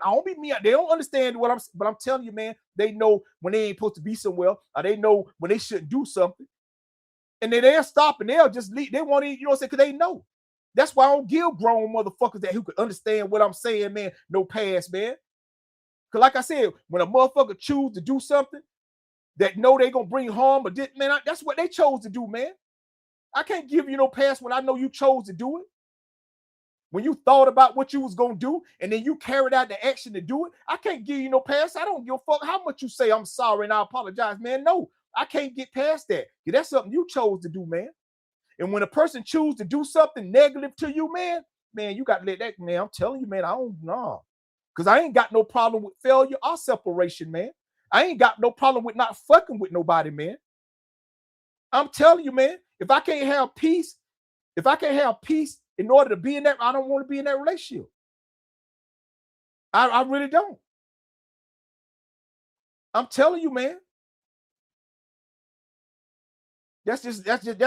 Speaker 5: don't be me. They don't understand but I'm telling you, man, they know when they ain't supposed to be somewhere, or they know when they shouldn't do something. And then they'll stop and they'll just leave. They won't even, you know what I'm saying? Because they know. That's why I don't give grown motherfuckers that who could understand what I'm saying, man, no pass, man. Because like I said, when a motherfucker choose to do something that know they gonna bring harm, but that's what they chose to do, man. I can't give you no pass when I know you chose to do it. When you thought about what you was gonna do and then you carried out the action to do it, I can't give you no pass. I don't give a fuck how much you say I'm sorry and I apologize, man. No, I can't get past that. That's something you chose to do, man. And when a person choose to do something negative to you, man, you got to let that, man. I'm telling you, man, I don't know. Because I ain't got no problem with failure or separation, man. I ain't got no problem with not fucking with nobody, man. I'm telling you, man, if I can't have peace in order to be in that, I don't want to be in that relationship. I really don't. I'm telling you, man. That's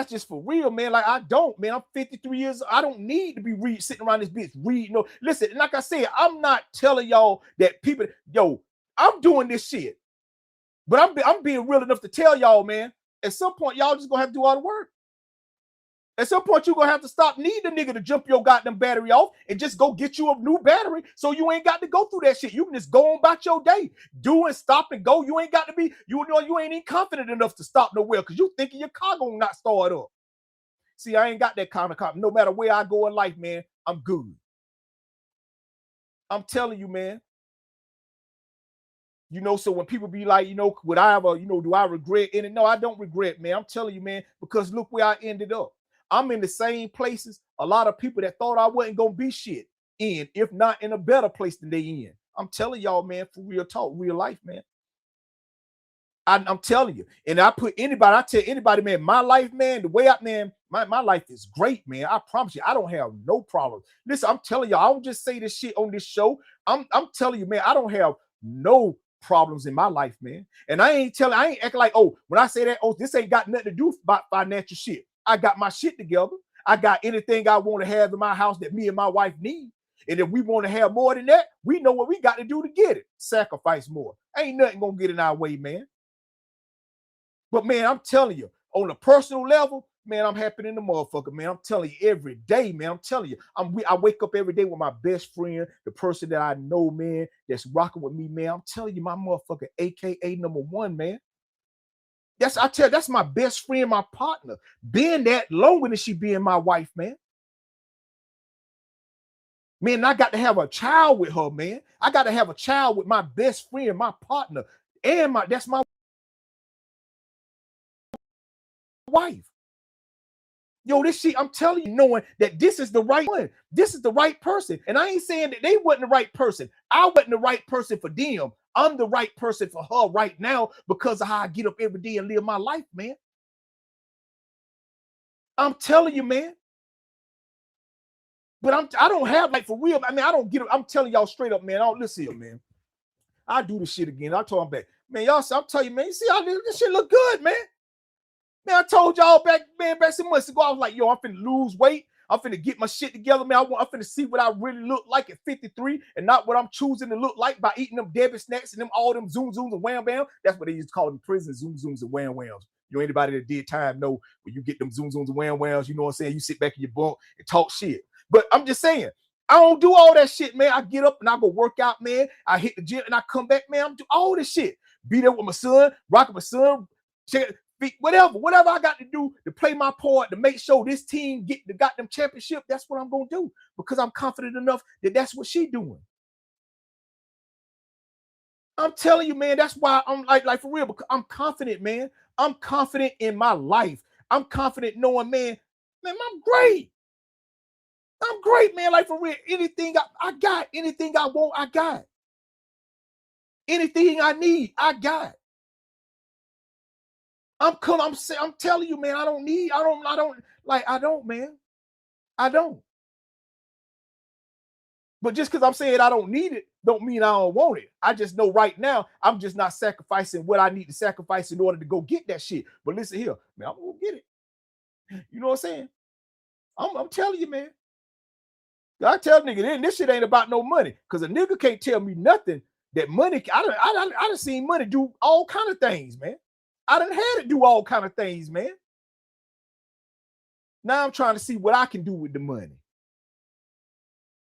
Speaker 5: just for real, man. Like, I don't, man. I'm 53 years old. I don't need to be sitting around this bitch reading. No, listen, like I said, I'm not telling y'all that people, I'm doing this shit. But I'm being real enough to tell y'all, man, at some point, y'all just gonna have to do all the work. At some point, you're gonna have to stop needing a nigga to jump your goddamn battery off and just go get you a new battery so you ain't got to go through that shit. You can just go on about your day. Do and stop and go. You ain't got to be, you ain't even confident enough to stop nowhere because you thinking your car gonna not start up. See, I ain't got that kind of confidence. No matter where I go in life, man, I'm good. I'm telling you, man. So when people be like, would I ever, do I regret any? No, I don't regret, man. I'm telling you, man, because look where I ended up. I'm in the same places a lot of people that thought I wasn't going to be shit in, if not in a better place than they in. I'm telling y'all, man, for real talk, real life, man. I'm telling you. And I tell anybody, man, my life, man, the way my life is great, man. I promise you, I don't have no problems. Listen, I'm telling you, I don't just say this shit on this show. I'm telling you, man, I don't have no problems in my life, man. And I ain't acting like, oh, when I say that, oh, this ain't got nothing to do about financial shit. I got my shit together. I got anything I want to have in my house that me and my wife need. And if we want to have more than that, we know what we got to do to get it. Sacrifice more. Ain't nothing gonna get in our way, man. But man, I'm telling you, on a personal level, man, I'm happy in the motherfucker, man. I'm telling you every day, man. I'm telling you, I wake up every day with my best friend, the person that I know, man, that's rocking with me, man. I'm telling you, my motherfucker, AKA number one, man. That's my best friend, my partner. Being that longer than she being my wife, man. Man, I got to have a child with her, man. I got to have a child with my best friend, my partner, and that's my wife. Yo, this shit, I'm telling you, knowing that this is the right one. This is the right person. And I ain't saying that they wasn't the right person. I wasn't the right person for them. I'm the right person for her right now because of how I get up every day and live my life, man. I'm telling you, man. But I don't have, like, for real. I mean, I don't get it. I'm telling y'all straight up, man. Listen here, man. I do this shit again. I told him back, man. Y'all, I'm telling you, man. You see how this shit look good, man. Man, I told y'all back some months ago. I was like, yo, I'm finna lose weight. I'm finna get my shit together, man. I'm finna see what I really look like at 53 and not what I'm choosing to look like by eating them Debbie snacks and them all them zoom zooms and wham bam. That's what they used to call them prison zoom zooms and wham whams. You know, anybody that did time know when you get them zoom zooms and wham whams, you know what I'm saying? You sit back in your bunk and talk shit. But I'm just saying, I don't do all that shit, man. I get up and I go work out, man. I hit the gym and I come back, man. I'm do all this shit. Be there with my son, rocking my son, whatever I got to do to play my part to make sure this team get the goddamn championship. That's what I'm gonna do because I'm confident enough that that's what she doing. I'm telling you, man. That's why I'm like for real. Because I'm confident, man. I'm confident in my life. I'm confident knowing, man, I'm great. I'm great, man. Like for real. Anything I got, anything I want, I got. Anything I need, I got. I'm telling you, man, I don't, man. I don't. But just because I'm saying I don't need it, don't mean I don't want it. I just know right now, I'm just not sacrificing what I need to sacrifice in order to go get that shit. But listen here, man, I'm gonna get it. You know what I'm saying? I'm telling you, man. I tell nigga, this shit ain't about no money. Because a nigga can't tell me nothing that money, I done seen money do all kind of things, man. I done had it do all kind of things, man. Now I'm trying to see what I can do with the money.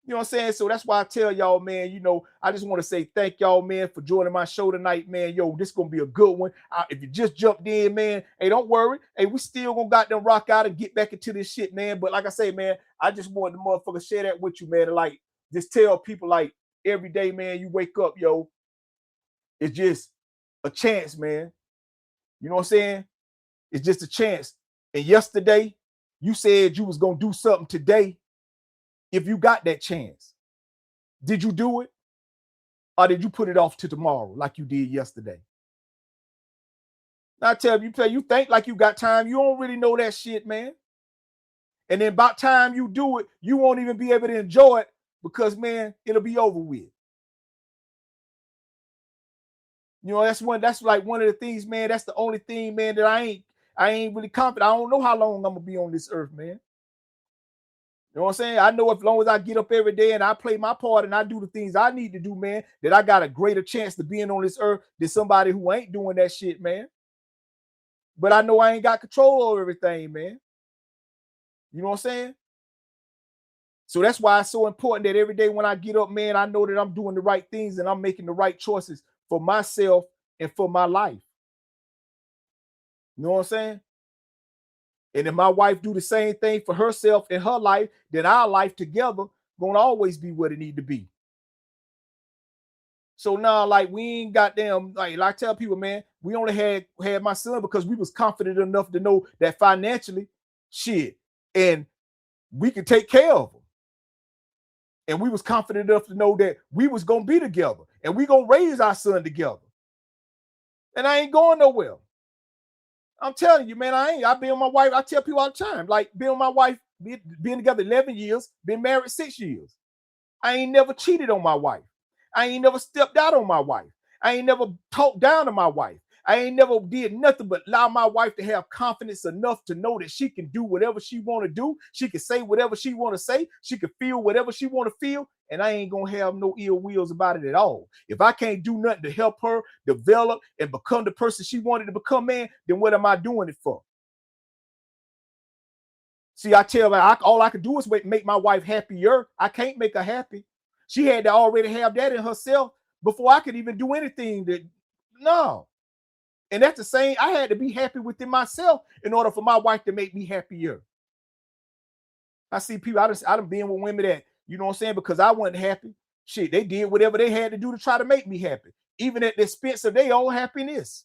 Speaker 5: You know what I'm saying? So that's why I tell y'all, man, you know, I just want to say thank y'all, man, for joining my show tonight, man. Yo, this is going to be a good one. If you just jumped in, man, hey, don't worry. Hey, we still going to got them rock out and get back into this shit, man. But like I say, man, I just wanted the motherfucker share that with you, man. And like, just tell people, like, every day, man, you wake up, yo, it's just a chance, man. You know what I'm saying? It's just a chance. And yesterday, you said you was going to do something today. If you got that chance, did you do it? Or did you put it off to tomorrow like you did yesterday? Now I tell you, you think like you got time. You don't really know that shit, man. And then about time you do it, you won't even be able to enjoy it because, man, it'll be over with. You know, that's like one of the things, man. That's the only thing, man, that I ain't really confident. I don't know how long I'm gonna be on this earth, man. You know what I'm saying? I know as long as I get up every day and I play my part and I do the things I need to do, man, that I got a greater chance to being on this earth than somebody who ain't doing that shit, man. But I know I ain't got control over everything, man. You know what I'm saying? So that's why it's so important that every day when I get up, man, I know that I'm doing the right things and I'm making the right choices for myself and for my life. You know what I'm saying? And if my wife do the same thing for herself in her life, then our life together gonna always be what it need to be. So now, like, we ain't goddamn, like I tell people, man, we only had my son because we was confident enough to know that financially, shit, and we could take care of him. And we was confident enough to know that we was gonna be together and we gonna raise our son together. And I ain't going nowhere. I'm telling you, man, I've been with my wife. I tell people all the time, like, being with my wife, being together 11 years, been married 6 years. I ain't never cheated on my wife. I ain't never stepped out on my wife. I ain't never talked down to my wife. I ain't never did nothing but allow my wife to have confidence enough to know that she can do whatever she want to do. She can say whatever she want to say. She can feel whatever she want to feel. And I ain't going to have no ill wills about it at all. If I can't do nothing to help her develop and become the person she wanted to become, man, then what am I doing it for? See, I tell her, all I can do is make my wife happier. I can't make her happy. She had to already have that in herself before I could even do anything. No. And that's the same. I had to be happy within myself in order for my wife to make me happier. I see people, I done been with women that, you know what I'm saying, because I wasn't happy. Shit, they did whatever they had to do to try to make me happy, even at the expense of their own happiness.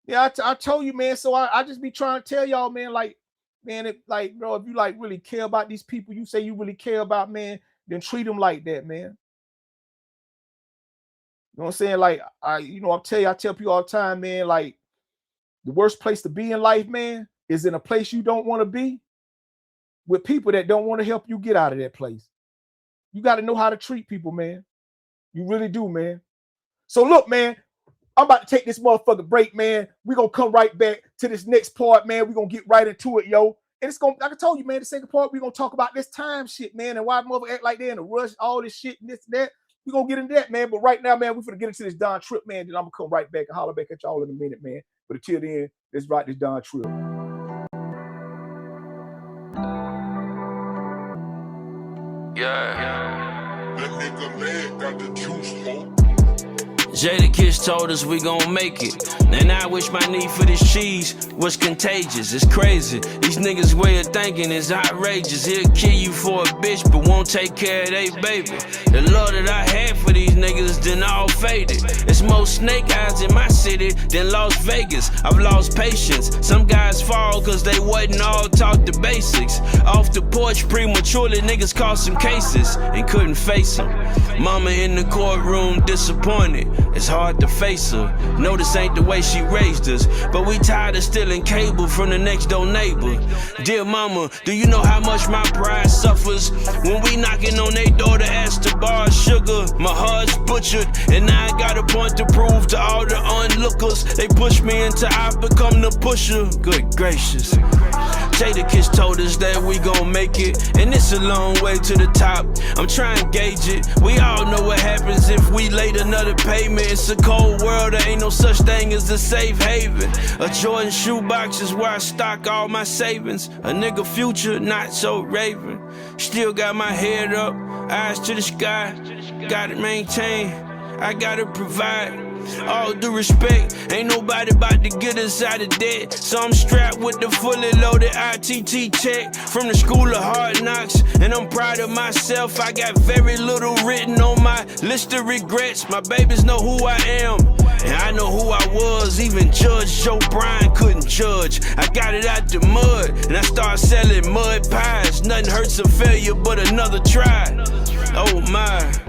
Speaker 5: Yeah, I told you, man. So I just be trying to tell y'all, man, like, man, bro, if you like really care about these people you say you really care about, man, then treat them like that, man. You know what I'm saying? Like, I tell people all the time, man, like, the worst place to be in life, man, is in a place you don't want to be with people that don't want to help you get out of that place. You got to know how to treat people, man. You really do, man. So look, man, I'm about to take this motherfucking break, man. We're going to come right back to this next part, man. We're going to get right into it, yo. And it's going to, like I told you, man, the second part, we're going to talk about this time shit, man, and why mother act like they're in a rush, all this shit and this and that. We're going to get into that, man. But right now, man, we're going to get into this Don Trip, man. Then I'm going to come right back and holler back at y'all in a minute, man. But until then, let's ride this Don Trip.
Speaker 3: Yeah.
Speaker 2: That nigga man got the juice, ho.
Speaker 3: Jadakiss told us we gon' make it. And I wish my need for this cheese was contagious. It's crazy. These niggas' way of thinking is outrageous. He'll kill you for a bitch, but won't take care of they baby. The love that I had for these niggas then all faded. It's more snake eyes in my city than Las Vegas. I've lost patience. Some guys fall cause they wasn't all taught the basics. Off the porch prematurely, niggas caught some cases and couldn't face them. Mama in the courtroom disappointed. It's hard to face her. No, this ain't the way she raised us. But we tired of stealing cable from the next door neighbor. Dear mama, do you know how much my pride suffers when we knocking on their door to ask to borrow sugar? My heart's butchered, and now I got a point to prove to all the onlookers. They push me until I become the pusher. Good gracious. Jadakiss told us that we gon' make it, and it's a long way to the top. I'm trying to gauge it. We all know what happens if we late another payment. It's a cold world, there ain't no such thing as a safe haven. A Jordan shoebox is where I stock all my savings. A nigga future, not so raving. Still got my head up, eyes to the sky. Gotta maintain, I gotta provide. All due respect, ain't nobody about to get us out of debt. So I'm strapped with the fully loaded ITT check from the school of hard knocks, and I'm proud of myself. I got very little written on my list of regrets. My babies know who I am, and I know who I was. Even Judge Joe Bryan couldn't judge. I got it out the mud, and I started selling mud pies. Nothing hurts a failure but another try. Oh my.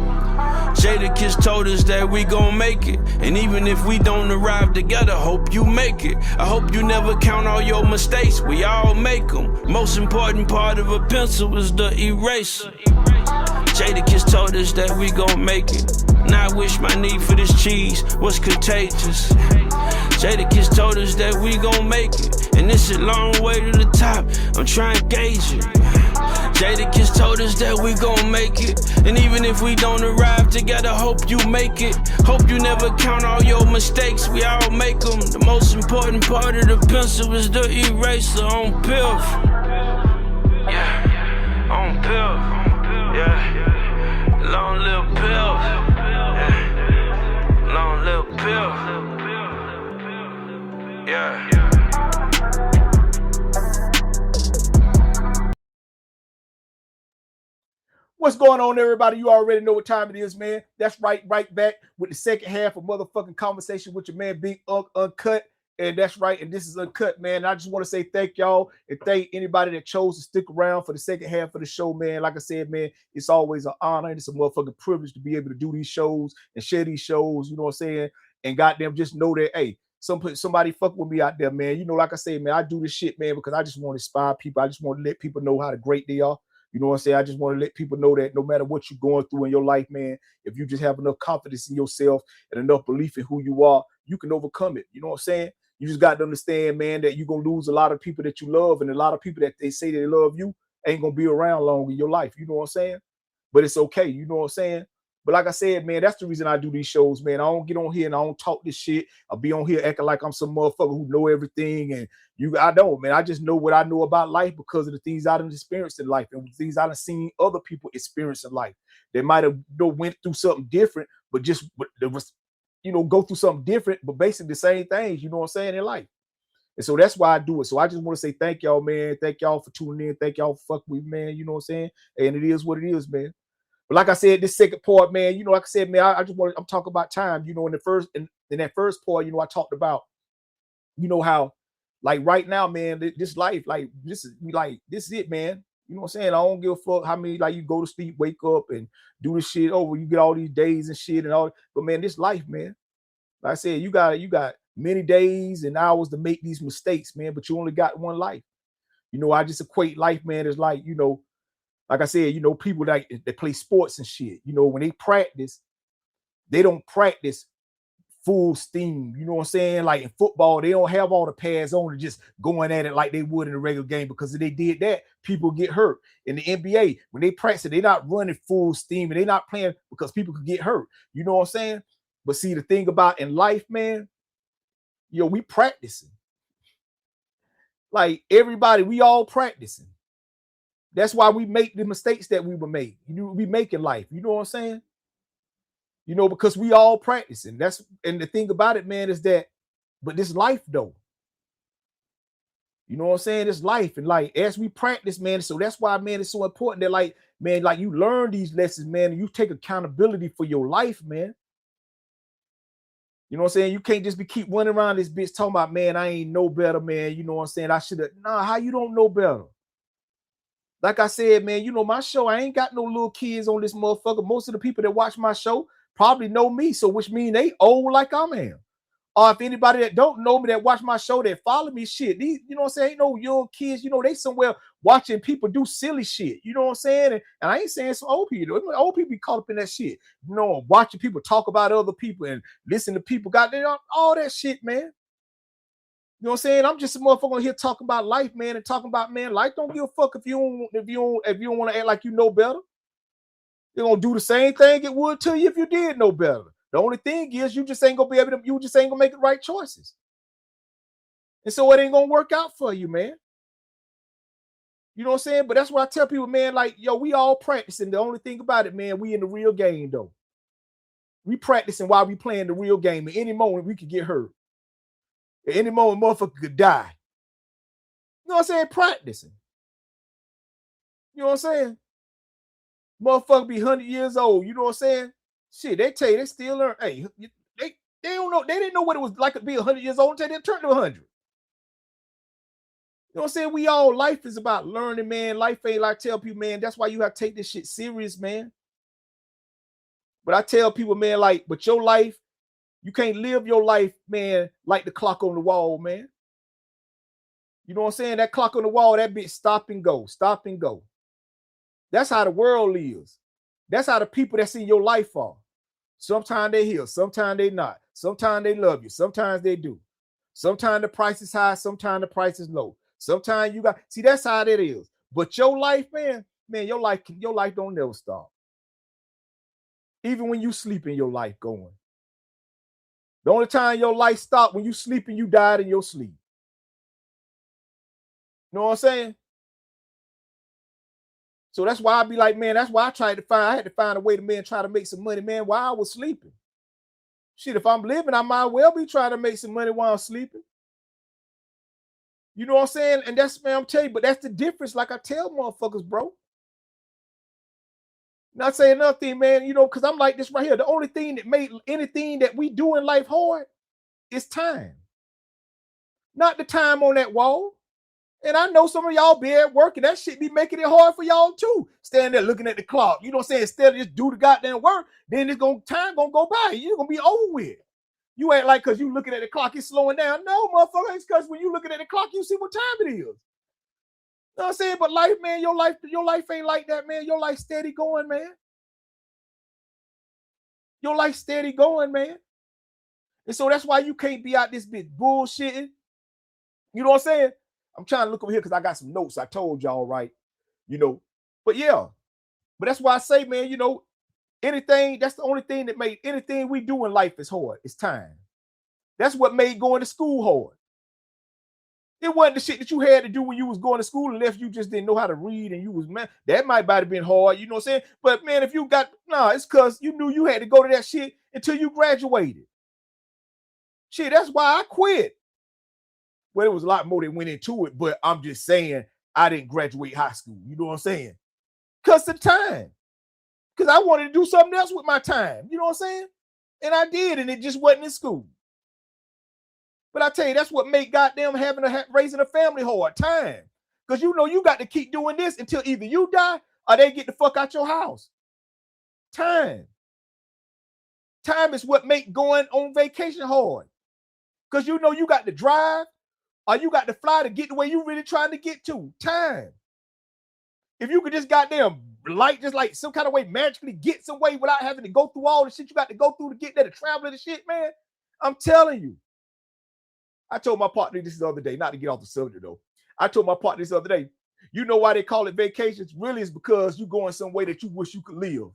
Speaker 3: Jadakiss told us that we gon' make it, and even if we don't arrive together, hope you make it. I hope you never count all your mistakes, we all make them. Most important part of a pencil is the eraser. Jadakiss told us that we gon' make it. Now I wish my need for this cheese was contagious. Jadakiss told us that we gon' make it, and it's a long way to the top. I'm trying to gauge it. Jadakiss told us that we gon' make it, and even if we don't arrive together, hope you make it. Hope you never count all your mistakes, we all make them. The most important part of the pencil is the eraser on Piff. Yeah, on Piff. Yeah, long little Piff. Yeah, long little Piff. Yeah.
Speaker 5: What's going on, everybody? You already know what time it is, man. That's right back with the second half of motherfucking conversation with your man, Big Unc, Uncut. And that's right, and this is Uncut, man. And I just want to say thank y'all and thank anybody that chose to stick around for the second half of the show, man. Like I said, man, it's always an honor and it's a motherfucking privilege to be able to do these shows and share these shows, you know what I'm saying? And goddamn, just know that, hey, somebody fuck with me out there, man. You know, like I say, man, I do this shit, man, because I just want to inspire people. I just want to let people know how great they are. You know what I'm saying? I just want to let people know that no matter what you're going through in your life, man, if you just have enough confidence in yourself and enough belief in who you are, you can overcome it. You know what I'm saying? You just got to understand, man, that you're going to lose a lot of people that you love, and a lot of people that they say they love you ain't going to be around long in your life. You know what I'm saying? But it's okay. You know what I'm saying? But like I said, man, that's the reason I do these shows, man. I don't get on here and I don't talk this shit. I'll be on here acting like I'm some motherfucker who know everything. And I don't, man. I just know what I know about life because of the things I done experienced in life and the things I done seen other people experience in life. They might have went through something different, but there was, go through something different, but basically the same things, you know what I'm saying, in life. And so that's why I do it. So I just want to say thank y'all, man. Thank y'all for tuning in. Thank y'all for fucking with me, man. You know what I'm saying? And it is what it is, man. But like I said, this second part, man, like I said, man, I'm talking about time. In that first part, I talked about, how, like right now, man, this life, like this is it, man. You know what I'm saying? I don't give a fuck how many, like, you go to sleep, wake up, and do this shit over. You get all these days and shit and all. But man, this life, man, like I said, you got many days and hours to make these mistakes, man. But you only got one life. I just equate life, man, as like, like I said, people that play sports and shit, when they practice, they don't practice full steam. You know what I'm saying? Like in football, they don't have all the pads on and just going at it like they would in a regular game, because if they did that, people get hurt. In the NBA, when they practice, they're not running full steam and they're not playing because people could get hurt. You know what I'm saying? But see, the thing about in life, man, we practicing. Like everybody, we all practicing. That's why we make the mistakes that we will make. We make in life. You know what I'm saying? Because we all practicing. And the thing about it, man, is that, but this life though. You know what I'm saying? This life, and like as we practice, man. So that's why, man, it's so important that, like, man, like you learn these lessons, man, and you take accountability for your life, man. You know what I'm saying? You can't just keep running around this bitch talking about, man, I ain't know better, man. You know what I'm saying? I should have. Nah, how you don't know better? Like I said, man, my show, I ain't got no little kids on this motherfucker. Most of the people that watch my show probably know me, so which means they old like I am. Or if anybody that don't know me that watch my show that follow me, shit, these, you know what I'm saying, ain't no young kids, they somewhere watching people do silly shit. You know what I'm saying? And I ain't saying some old people. Old people be caught up in that shit. Watching people talk about other people and listen to people, goddamn, all that shit, man. You know what I'm saying? I'm just a motherfucker here talking about life, man, and talking about, man, life don't give a fuck if you don't want to act like you know better. They're gonna do the same thing it would to you if you did know better. The only thing is you just ain't gonna make the right choices. And so it ain't gonna work out for you, man. You know what I'm saying? But that's what I tell people, man, like, yo, we all practicing. The only thing about it, man, we in the real game though. We practicing while we playing the real game. At any moment we could get hurt. At any moment, motherfucker could die. You know what I'm saying? Practicing. You know what I'm saying? Motherfucker be 100 years old. You know what I'm saying? Shit, they tell you they still learn. Hey, they don't know. They didn't know what it was like to be 100 years old until they turned to 100. You know what I'm saying? We all, life is about learning, man. Life ain't like, tell people, man, that's why you have to take this shit serious, man. But I tell people, man, like, but your life, you can't live your life, man, like the clock on the wall, man. You know what I'm saying? That clock on the wall, that bitch stop and go, stop and go. That's how the world lives. That's how the people that's in your life are. Sometimes they heal, sometimes they not. Sometimes they love you, sometimes they do. Sometimes the price is high, sometimes the price is low. Sometimes you got, see, that's how it is. But your life, man, your life don't never stop. Even when you sleep in your life going. The only time your life stopped when you sleep and you died in your sleep. You know what I'm saying? So that's why I be like, man, that's why I had to find a way to, man, try to make some money, man, while I was sleeping. Shit, if I'm living, I might well be trying to make some money while I'm sleeping. You know what I'm saying? And that's, man, I'm telling you, but that's the difference. Like I tell motherfuckers, bro. Not saying another thing, man, because I'm like this right here. The only thing that made anything that we do in life hard is time. Not the time on that wall. And I know some of y'all be at work and that shit be making it hard for y'all too. Standing there looking at the clock. You know what I'm saying? Instead of just do the goddamn work, then time gonna go by. You're gonna be over with. You ain't like, because you looking at the clock, it's slowing down. No, motherfucker, it's because when you looking at the clock, you see what time it is. know what I'm saying? But life, man, your life ain't like that, man. Your life steady going, man. Your life steady going, man. And so that's why you can't be out this bitch bullshitting. You know what I'm saying? I'm trying to look over here because I got some notes. I told y'all, right? You know, but yeah. But that's why I say, man, you know, anything, that's the only thing that made anything we do in life is hard. It's time. That's what made going to school hard. It wasn't the shit that you had to do when you was going to school unless you just didn't know how to read and you was, man, that might have been hard, you know what I'm saying? But man, if you got, it's because you knew you had to go to that shit until you graduated. Shit, that's why I quit. Well, there was a lot more that went into it, but I'm just saying I didn't graduate high school. You know what I'm saying? Because of time. Because I wanted to do something else with my time. You know what I'm saying? And I did, and it just wasn't in school. But I tell you, that's what made goddamn raising a family hard. Time. Because you know you got to keep doing this until either you die or they get the fuck out your house. Time. Time is what make going on vacation hard. Because you know you got to drive or you got to fly to get the way you really trying to get to. Time. If you could just goddamn just like some kind of way magically get some way without having to go through all the shit you got to go through to get there, to travel and shit, man. I'm telling you. I told my partner this the other day, not to get off the subject though. I told my partner this the other day, you know why they call it vacations? Really, it's because you're going some way that you wish you could live. You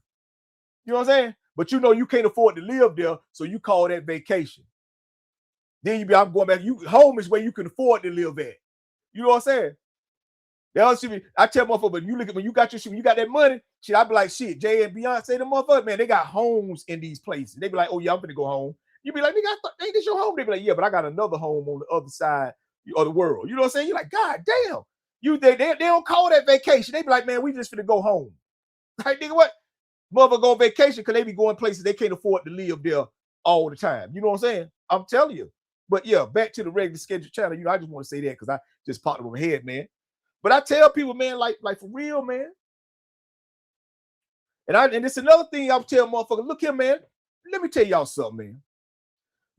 Speaker 5: know what I'm saying? But you know you can't afford to live there, so you call that vacation. Then you be, I'm going back. Home is where you can afford to live at. You know what I'm saying? I tell motherfuckers, but you look at when you got your shit, when you got that money, shit, I be like, shit, Jay and Beyonce, the motherfuckers, man, they got homes in these places. They be like, oh yeah, I'm gonna go home. You be like, nigga, ain't this your home? They be like, yeah, but I got another home on the other side of the world. You know what I'm saying? You're like, God damn. They don't call that vacation. They be like, man, we just finna go home. Like, nigga, what? Mother go on vacation because they be going places they can't afford to live there all the time. You know what I'm saying? I'm telling you. But yeah, back to the regular scheduled channel. You know, I just want to say that because I just popped it over my head, man. But I tell people, man, like for real, man. And it's another thing I'll tell motherfuckers. Look here, man. Let me tell y'all something, man.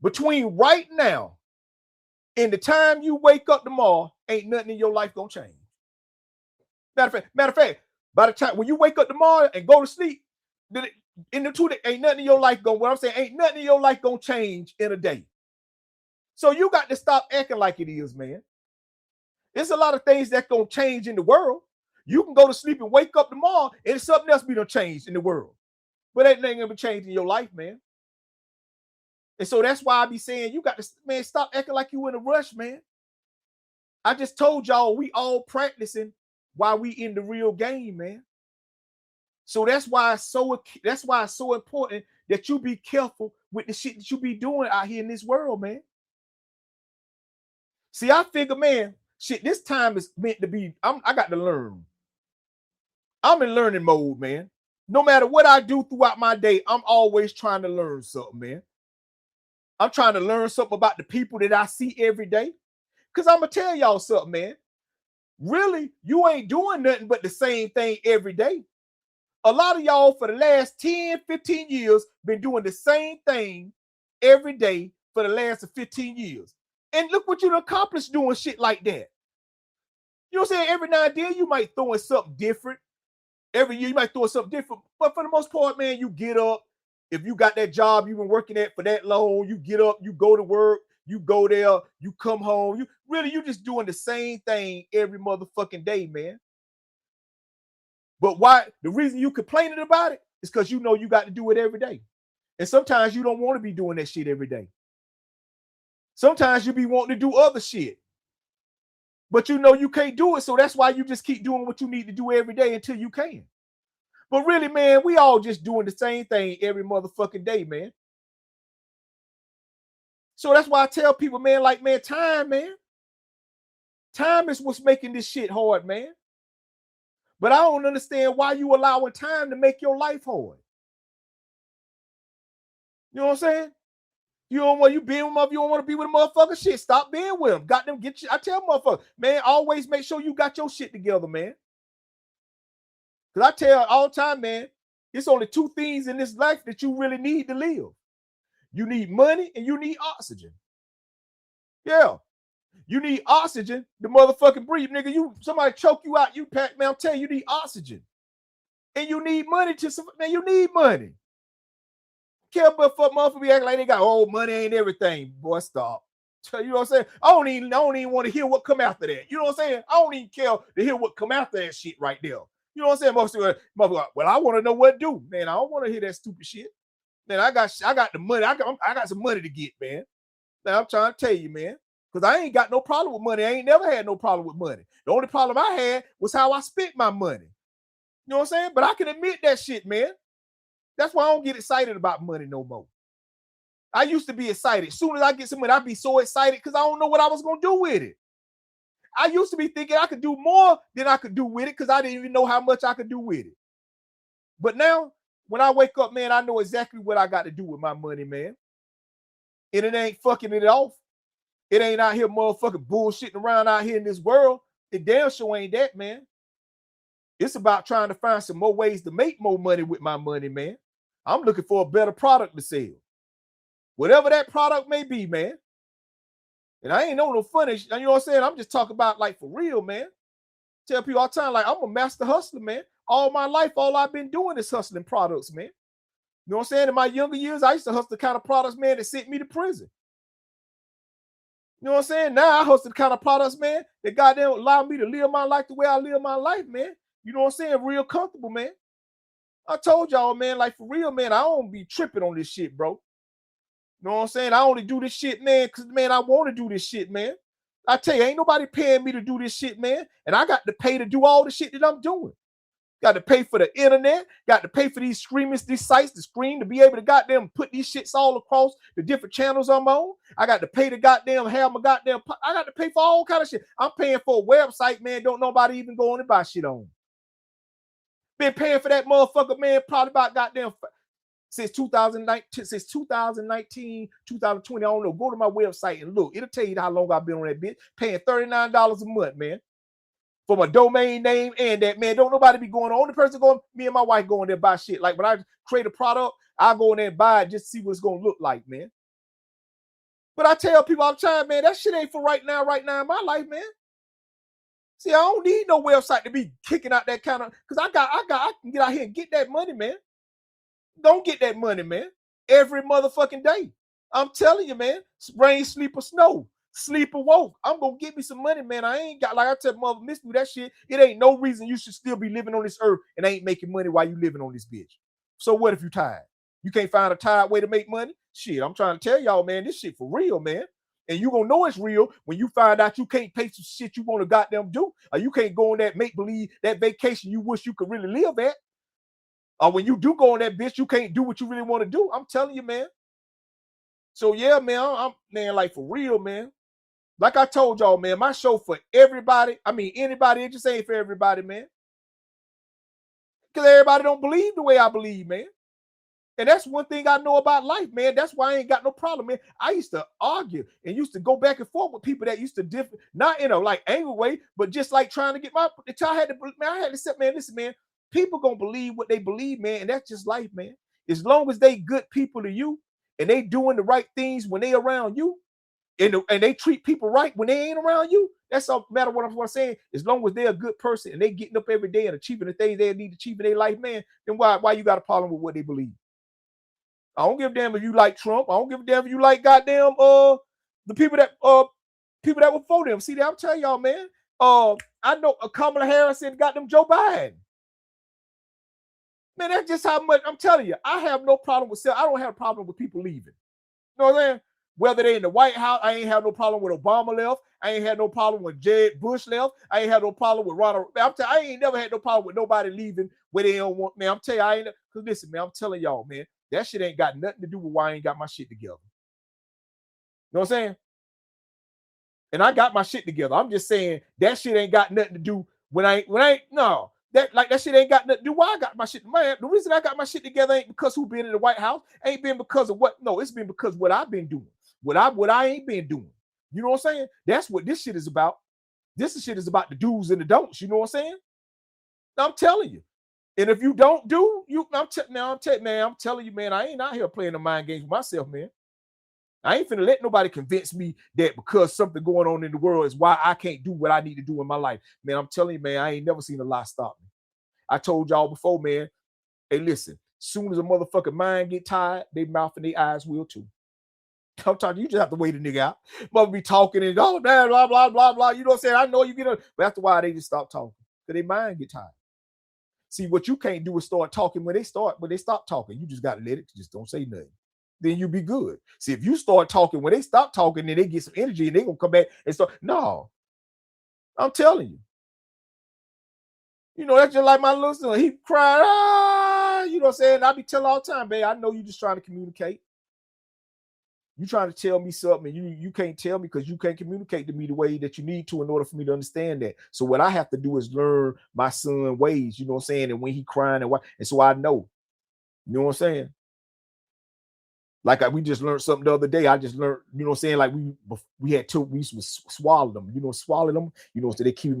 Speaker 5: Between right now and the time you wake up tomorrow, ain't nothing in your life gonna change. Matter of fact, by the time when you wake up tomorrow and go to sleep, in the 2 days, ain't nothing in your life gonna. What I'm saying, ain't nothing in your life gonna change in a day. So you got to stop acting like it is, man. There's a lot of things that gonna change in the world. You can go to sleep and wake up tomorrow and something else be gonna change in the world. But ain't nothing gonna change in your life, man. And so that's why I be saying you got to, man, stop acting like you in a rush, man. I just told y'all we all practicing while we in the real game, man. So that's why it's so important that you be careful with the shit that you be doing out here in this world, man. See, I figure, man, shit, this time is meant to be, I got to learn. I'm in learning mode, man. No matter what I do throughout my day, I'm always trying to learn something, man. I'm trying to learn something about the people that I see every day. Because I'm going to tell y'all something, man. Really, you ain't doing nothing but the same thing every day. A lot of y'all for the last 10, 15 years been doing the same thing every day for the last 15 years. And look what you accomplished doing shit like that. You know what I'm saying? Every now and then you might throw in something different. Every year you might throw in something different. But for the most part, man, you get up. If you got that job you've been working at for that long, you get up, you go to work, you go there, you come home. You just doing the same thing every motherfucking day, man. But why? The reason you complaining about it is because you know you got to do it every day. And sometimes you don't want to be doing that shit every day. Sometimes you be wanting to do other shit. But you know you can't do it, so that's why you just keep doing what you need to do every day until you can. But really, man, we all just doing the same thing every motherfucking day, man. So that's why I tell people, man, like, man, time, man. Time is what's making this shit hard, man. But I don't understand why you allowing time to make your life hard. You know what I'm saying? You don't want you being with them, you don't want to be with a motherfucker. Shit, stop being with them. Got them, get you. I tell motherfuckers, man, always make sure you got your shit together, man. Because I tell all the time, man, it's only 2 things in this life that you really need to live. You need money and you need oxygen. Yeah. You need oxygen. The motherfucking breathe, nigga. Somebody choke you out. You pack, man. I'm telling you, need oxygen, and you need money man. You need money. Care about fuck motherfucker be acting like they got money ain't everything. Boy, stop. You know what I'm saying? I don't even want to hear what come after that. You know what I'm saying? I don't even care to hear what come after that shit right there. You know what I'm saying? Motherfucker, well, I want to know what to do, man. I don't want to hear that stupid shit. Man, I got the money. I got some money to get, man. Now I'm trying to tell you, man, because I ain't got no problem with money. I ain't never had no problem with money. The only problem I had was how I spent my money. You know what I'm saying? But I can admit that shit, man. That's why I don't get excited about money no more. I used to be excited. As soon as I get some money, I'd be so excited because I don't know what I was going to do with it. I used to be thinking I could do more than I could do with it because I didn't even know how much I could do with it. But now, when I wake up, man, I know exactly what I got to do with my money, man. And it ain't fucking it off. It ain't out here motherfucking bullshitting around out here in this world. It damn sure ain't that, man. It's about trying to find some more ways to make more money with my money, man. I'm looking for a better product to sell. Whatever that product may be, man. And I ain't no funny, you know what I'm saying? I'm just talking about like for real, man. Tell people all the time, like I'm a master hustler, man. All my life, all I've been doing is hustling products, man. You know what I'm saying? In my younger years, I used to hustle the kind of products, man, that sent me to prison. You know what I'm saying? Now I hustle the kind of products, man, that goddamn allow me to live my life the way I live my life, man. You know what I'm saying? Real comfortable, man. I told y'all, man, like for real, man, I don't be tripping on this shit, bro. You know what I'm saying? I only do this shit, man, because, man, I want to do this shit, man. I tell you, ain't nobody paying me to do this shit, man. And I got to pay to do all the shit that I'm doing. Got to pay for the internet. Got to pay for these sites to screen to be able to goddamn put these shits all across the different channels I'm on. I got to pay to goddamn have my goddamn. I got to pay for all kind of shit. I'm paying for a website, man. Don't nobody even go on and buy shit on. Been paying for that motherfucker, man, probably about goddamn since 2019, 2020. I don't know. Go to my website and look. It'll tell you how long I've been on that bitch. Paying $39 a month, man. For my domain name and that, man. Don't nobody be going. The only person going, me and my wife going there buy shit. Like when I create a product, I go in there and buy it just to see what it's gonna look like, man. But I tell people all the time, man, that shit ain't for right now in my life, man. See, I don't need no website to be kicking out that kind of, because I can get out here and get that money, man. Don't get that money, man. Every motherfucking day. I'm telling you, man. Rain, sleep, or snow. Sleep or woke. I'm gonna get me some money, man. I ain't got, like I tell mother, miss me that shit. It ain't no reason you should still be living on this earth and ain't making money while you living on this bitch. So what if you tired? You can't find a tired way to make money? Shit, I'm trying to tell y'all, man, this shit for real, man. And you gonna know it's real when you find out you can't pay some shit you want to goddamn do, or you can't go on that make-believe, that vacation you wish you could really live at. Or when you do go on that bitch, you can't do what you really want to do. I'm telling you, man. So yeah, man, I'm man, like for real, man. Like I told y'all, man, my show for everybody. I mean, anybody, it just ain't for everybody, man. Because everybody don't believe the way I believe, man. And that's one thing I know about life, man. That's why I ain't got no problem, man. I used to argue and used to go back and forth with people that used to differ, not in a like angry way, but just like trying to get my. I had to say, man, listen, man. People gonna believe what they believe, man, and that's just life, man. As long as they good people to you and they doing the right things when they around you, and they treat people right when they ain't around you, that's all matter what I'm saying. As long as they're a good person and they getting up every day and achieving the things they need to achieve in their life, man, then why you got a problem with what they believe? I don't give a damn if you like Trump. I don't give a damn if you like goddamn the people that were for them. See, I'm telling y'all, man. I know Kamala Harris and goddamn Joe Biden. Man, that's just how much I'm telling you. I have no problem with I don't have a problem with people leaving. You know what I'm saying? Whether they in the White House, I ain't have no problem with Obama left. I ain't had no problem with Jeb Bush left. I ain't had no problem with Ronald. I ain't never had no problem with nobody leaving where they don't want. Man, I'm telling you, I ain't. Because listen, man, I'm telling y'all, man, that shit ain't got nothing to do with why I ain't got my shit together. You know what I'm saying? And I got my shit together. I'm just saying that shit ain't got nothing to do when I ain't no. That shit ain't got nothing to do. Why I got my shit? Man, the reason I got my shit together ain't because who been in the White House. Ain't been because of what. No, it's been because what I've been doing. What I ain't been doing. You know what I'm saying? That's what this shit is about. This shit is about the do's and the don'ts. You know what I'm saying? I'm telling you. And if you don't do, I'm telling you, man, I ain't out here playing the mind games with myself, man. I ain't finna let nobody convince me that because something going on in the world is why I can't do what I need to do in my life. Man, I'm telling you, man, I ain't never seen a lie stop me. I told y'all before, man, hey, listen, soon as a motherfucking mind get tired, they mouth and their eyes will too. I'm talking, you just have to wait a nigga out. Mother be talking and blah, blah, blah, blah, blah. You know what I'm saying? I know you get a, but after a while, they just stop talking because their mind get tired. See, what you can't do is start talking when they stop talking. You just got to let it, just don't say nothing. Then you be good. See, if you start talking when they stop talking, then they get some energy and they gonna come back and start. No, I'm telling you. You know, that's just like my little son. He cried, you know what I'm saying? I be telling all the time, babe, I know you just trying to communicate. You trying to tell me something and you can't tell me because you can't communicate to me the way that you need to in order for me to understand that. So what I have to do is learn my son's ways, you know what I'm saying? And when he crying and what, and so I know. You know what I'm saying? Like we just learned something the other day. I just learned, you know what I'm saying? Like we had two, we used to swallow them, swallow them, so they keep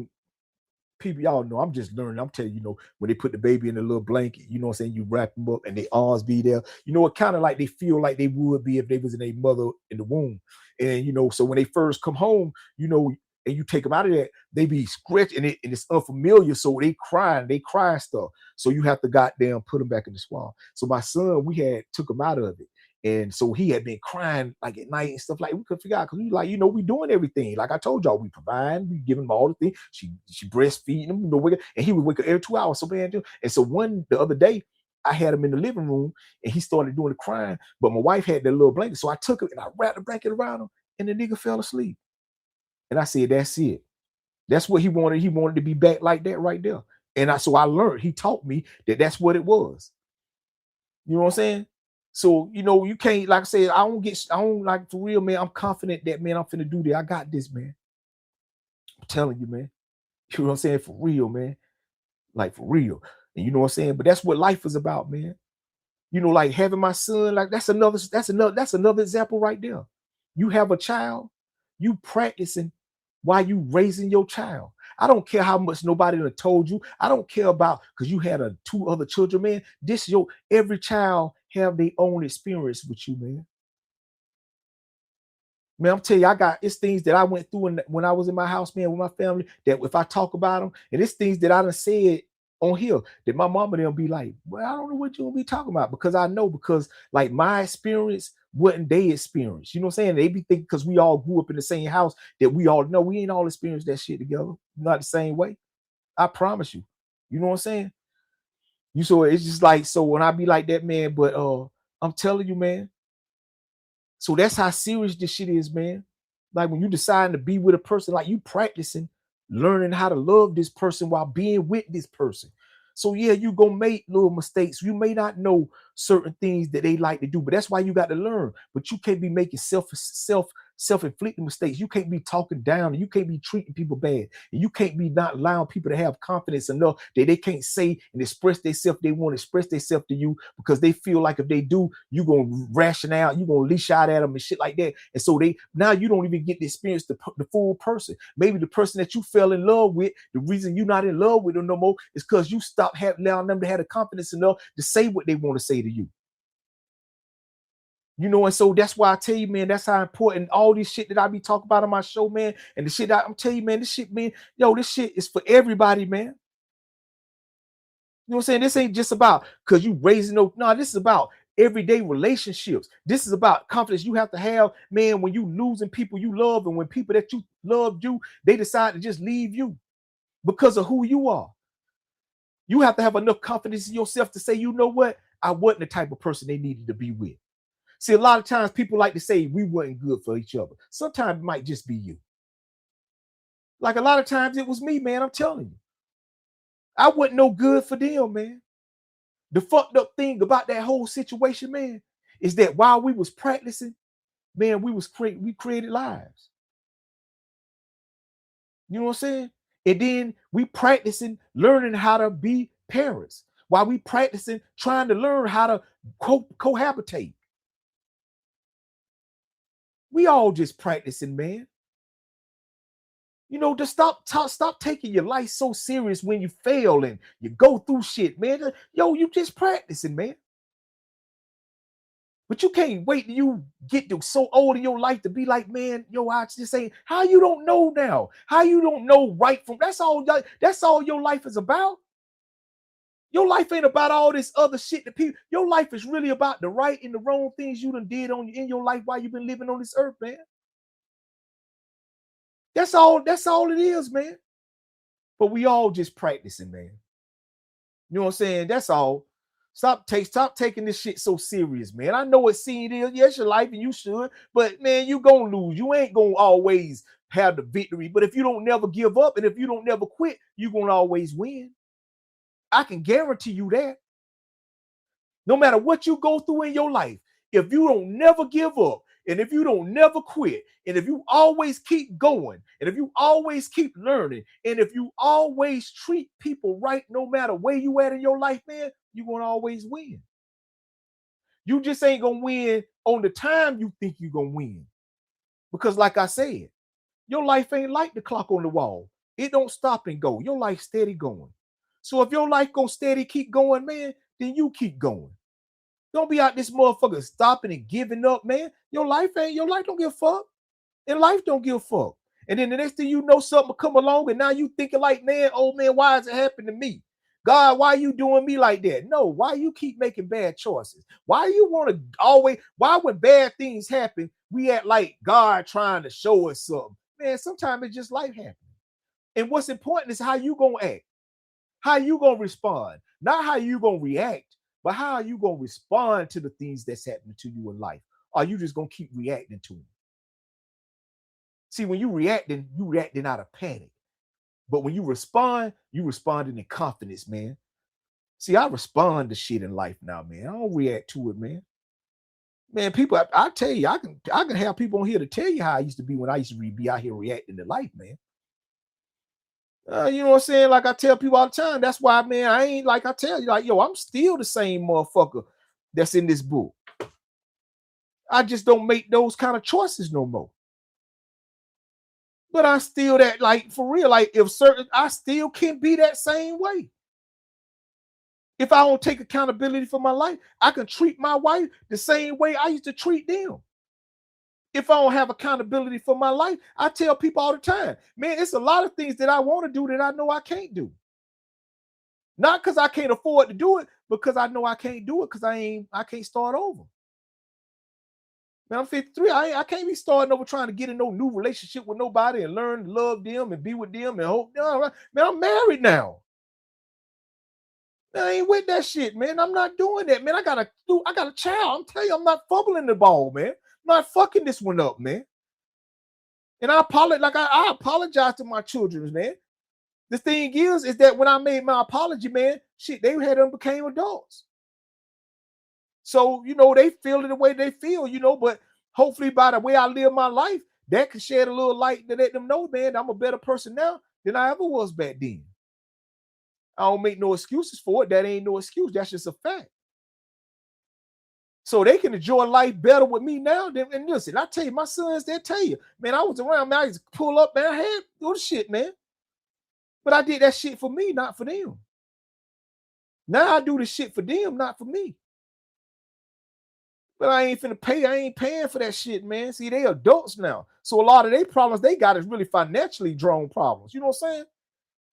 Speaker 5: people, y'all know, I'm just learning. I'm telling you, when they put the baby in a little blanket, you know what I'm saying? You wrap them up and they always be there. It kind of like they feel like they would be if they was in a mother in the womb. And, so when they first come home, and you take them out of that, they be scratching and it's unfamiliar. So they cry stuff. So you have to goddamn put them back in the swamp. So my son, we took him out of it. And so he had been crying like at night and stuff like we could figure out because we like, we doing everything. Like I told y'all, we provide, we give him all the things. She breastfeeding him, and he would wake up every 2 hours. So man, and so the other day, I had him in the living room and he started doing the crying, but my wife had that little blanket. So I took it and I wrapped the blanket around him and the nigga fell asleep. And I said, that's it. That's what he wanted. He wanted to be back like that right there. And so I learned, he taught me that that's what it was. You know what I'm saying? So, you can't, like I said, I don't like for real, man. I'm confident that, man, I'm finna do that. I got this, man. I'm telling you, man. You know what I'm saying? For real, man. Like for real. And you know what I'm saying? But that's what life is about, man. Like having my son, like that's another example right there. You have a child, you practicing while you raising your child. I don't care how much nobody done told you. I don't care about because you had two other children, man. Every child have their own experience with you, man. Man, I'm telling you, it's things that I went through when I was in my house, man, with my family, that if I talk about them, and it's things that I done said on here that my mama they'll be like, well, I don't know what you'll be talking about because I know because like my experience wasn't their experience. You know what I'm saying? They be thinking because we all grew up in the same house that we all know we ain't all experienced that shit together. Not the same way. I promise you. You know what I'm saying? So it's just like, so when I be like that, man, but I'm telling you, man. So that's how serious this shit is, man. Like when you decide to be with a person, like you practicing, learning how to love this person while being with this person. So yeah, you gonna make little mistakes. You may not know certain things that they like to do, but that's why you got to learn. But you can't be making self-inflicting mistakes. You can't be talking down and you can't be treating people bad. And you can't be not allowing people to have confidence enough that they can't say and express themselves. They want to express themselves to you because they feel like if they do, you're going to ration out, you're going to leash out at them and shit like that. And so now you don't even get to experience the full person. Maybe the person that you fell in love with, the reason you're not in love with them no more is because you stopped allowing them to have the confidence enough to say what they want to say to you. And so that's why I tell you, man, that's how important all this shit that I be talking about on my show, man. And the shit I'm telling you, man, this shit, man, this shit is for everybody, man. You know what I'm saying? This ain't just about because you raising no, this is about everyday relationships. This is about confidence you have to have, man, when you losing people you love and when people that you loved you, they decide to just leave you because of who you are. You have to have enough confidence in yourself to say, you know what? I wasn't the type of person they needed to be with. See, a lot of times people like to say we weren't good for each other. Sometimes it might just be you. Like a lot of times it was me, man. I'm telling you. I wasn't no good for them, man. The fucked up thing about that whole situation, man, is that while we was practicing, man, we created lives. You know what I'm saying? And then we practicing learning how to be parents while we practicing trying to learn how to cohabitate. We all just practicing, man. Just stop taking your life so serious when you fail and you go through shit, man. You just practicing, man. But you can't wait till you get to so old in your life to be like, man, yo, I just ain't. How you don't know now? How you don't know right from? That's all your life is about. Your life ain't about all this other shit that people. Your life is really about the right and the wrong things you done did in your life while you've been living on this earth, man. That's all it is, man. But we all just practicing, man. You know what I'm saying? That's all. Stop taking this shit so serious, man. I know it's seen it is. Yes, your life and you should, but man, you gonna lose. You ain't gonna always have the victory. But if you don't never give up and if you don't never quit, you're gonna always win. I can guarantee you that. No matter what you go through in your life, if you don't never give up, and if you don't never quit, and if you always keep going, and if you always keep learning, and if you always treat people right, no matter where you at in your life, man, you're gonna always win. You just ain't gonna win on the time you think you're gonna win. Because like I said, your life ain't like the clock on the wall. It don't stop and go. Your life steady going. So if your life gonna steady keep going, man, then you keep going. Don't be out this motherfucker stopping and giving up, man. Your life don't give a fuck. And life don't give a fuck. And then the next thing you know, something will come along, and now you thinking like, man, oh man, why is it happening to me? God, why you doing me like that? No, why you keep making bad choices? Why you want to why when bad things happen, we act like God trying to show us something? Man, sometimes it's just life happening. And what's important is how you gonna act, how you gonna respond, not how you gonna react. But how are you going to respond to the things that's happening to you in life? Or are you just going to keep reacting to them? See, when you reacting out of panic. But when you responding in confidence, man. See, I respond to shit in life now, man. I don't react to it, man. Man, people, I tell you, I can have people on here to tell you how I used to be when I used to be out here reacting to life, man. You know what I'm saying? Like I tell people all the time, that's why, man, I ain't like I tell you, like, yo, I'm still the same motherfucker that's in this book. I just don't make those kind of choices no more. But I still that, like, for real, like, I still can be that same way. If I don't take accountability for my life, I can treat my wife the same way I used to treat them. If I don't have accountability for my life, I tell people all the time, man, it's a lot of things that I want to do that I know I can't do. Not because I can't afford to do it, because I know I can't do it because I can't start over. Man, I'm 53. I can't be starting over trying to get in no new relationship with nobody and learn to love them and be with them and hope. No, man, I'm married now. Man, I ain't with that shit, man. I'm not doing that, man. I got a child. I'm telling you, I'm not fumbling the ball, man. Not fucking this one up, man. And I apologize to my children, man. The thing is that when I made my apology, man, shit, they had them became adults. So, you know, they feel it the way they feel, you know, but hopefully by the way I live my life, that can shed a little light to let them know, man, I'm a better person now than I ever was back then. I don't make no excuses for it. That ain't no excuse. That's just a fact. So they can enjoy life better with me now. And listen, I tell you, my sons, they'll tell you, man, I was around, man, I used to pull up, man, I had do the shit, man. But I did that shit for me, not for them. Now I do the shit for them, not for me. But I ain't paying for that shit, man. See, they adults now. So a lot of their problems they got is really financially drawn problems. You know what I'm saying?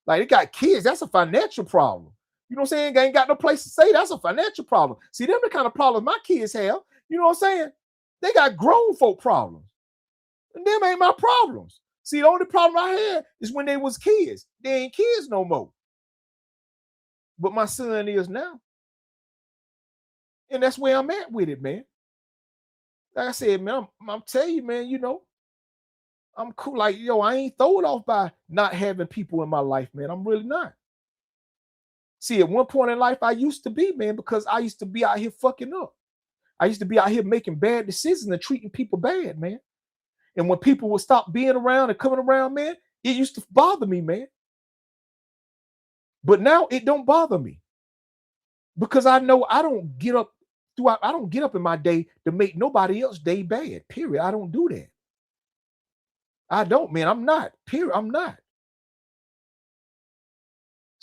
Speaker 5: Like they got kids, that's a financial problem. You know what I'm saying? They ain't got no place to stay. That's a financial problem. See, them the kind of problems my kids have. You know what I'm saying? They got grown folk problems. And them ain't my problems. See, the only problem I had is when they was kids. They ain't kids no more. But my son is now. And that's where I'm at with it, man. Like I said, man, I'm telling you, man, you know, I'm cool. Like, yo, I ain't thrown off by not having people in my life, man. I'm really not. See, at one point in life, I used to be, man, because I used to be out here fucking up. I used to be out here making bad decisions and treating people bad, man. And when people would stop being around and coming around, man, it used to bother me, man. But now it don't bother me because I know I don't get up in my day to make nobody else's day bad, period. I don't do that. I don't, man. I'm not, period. I'm not.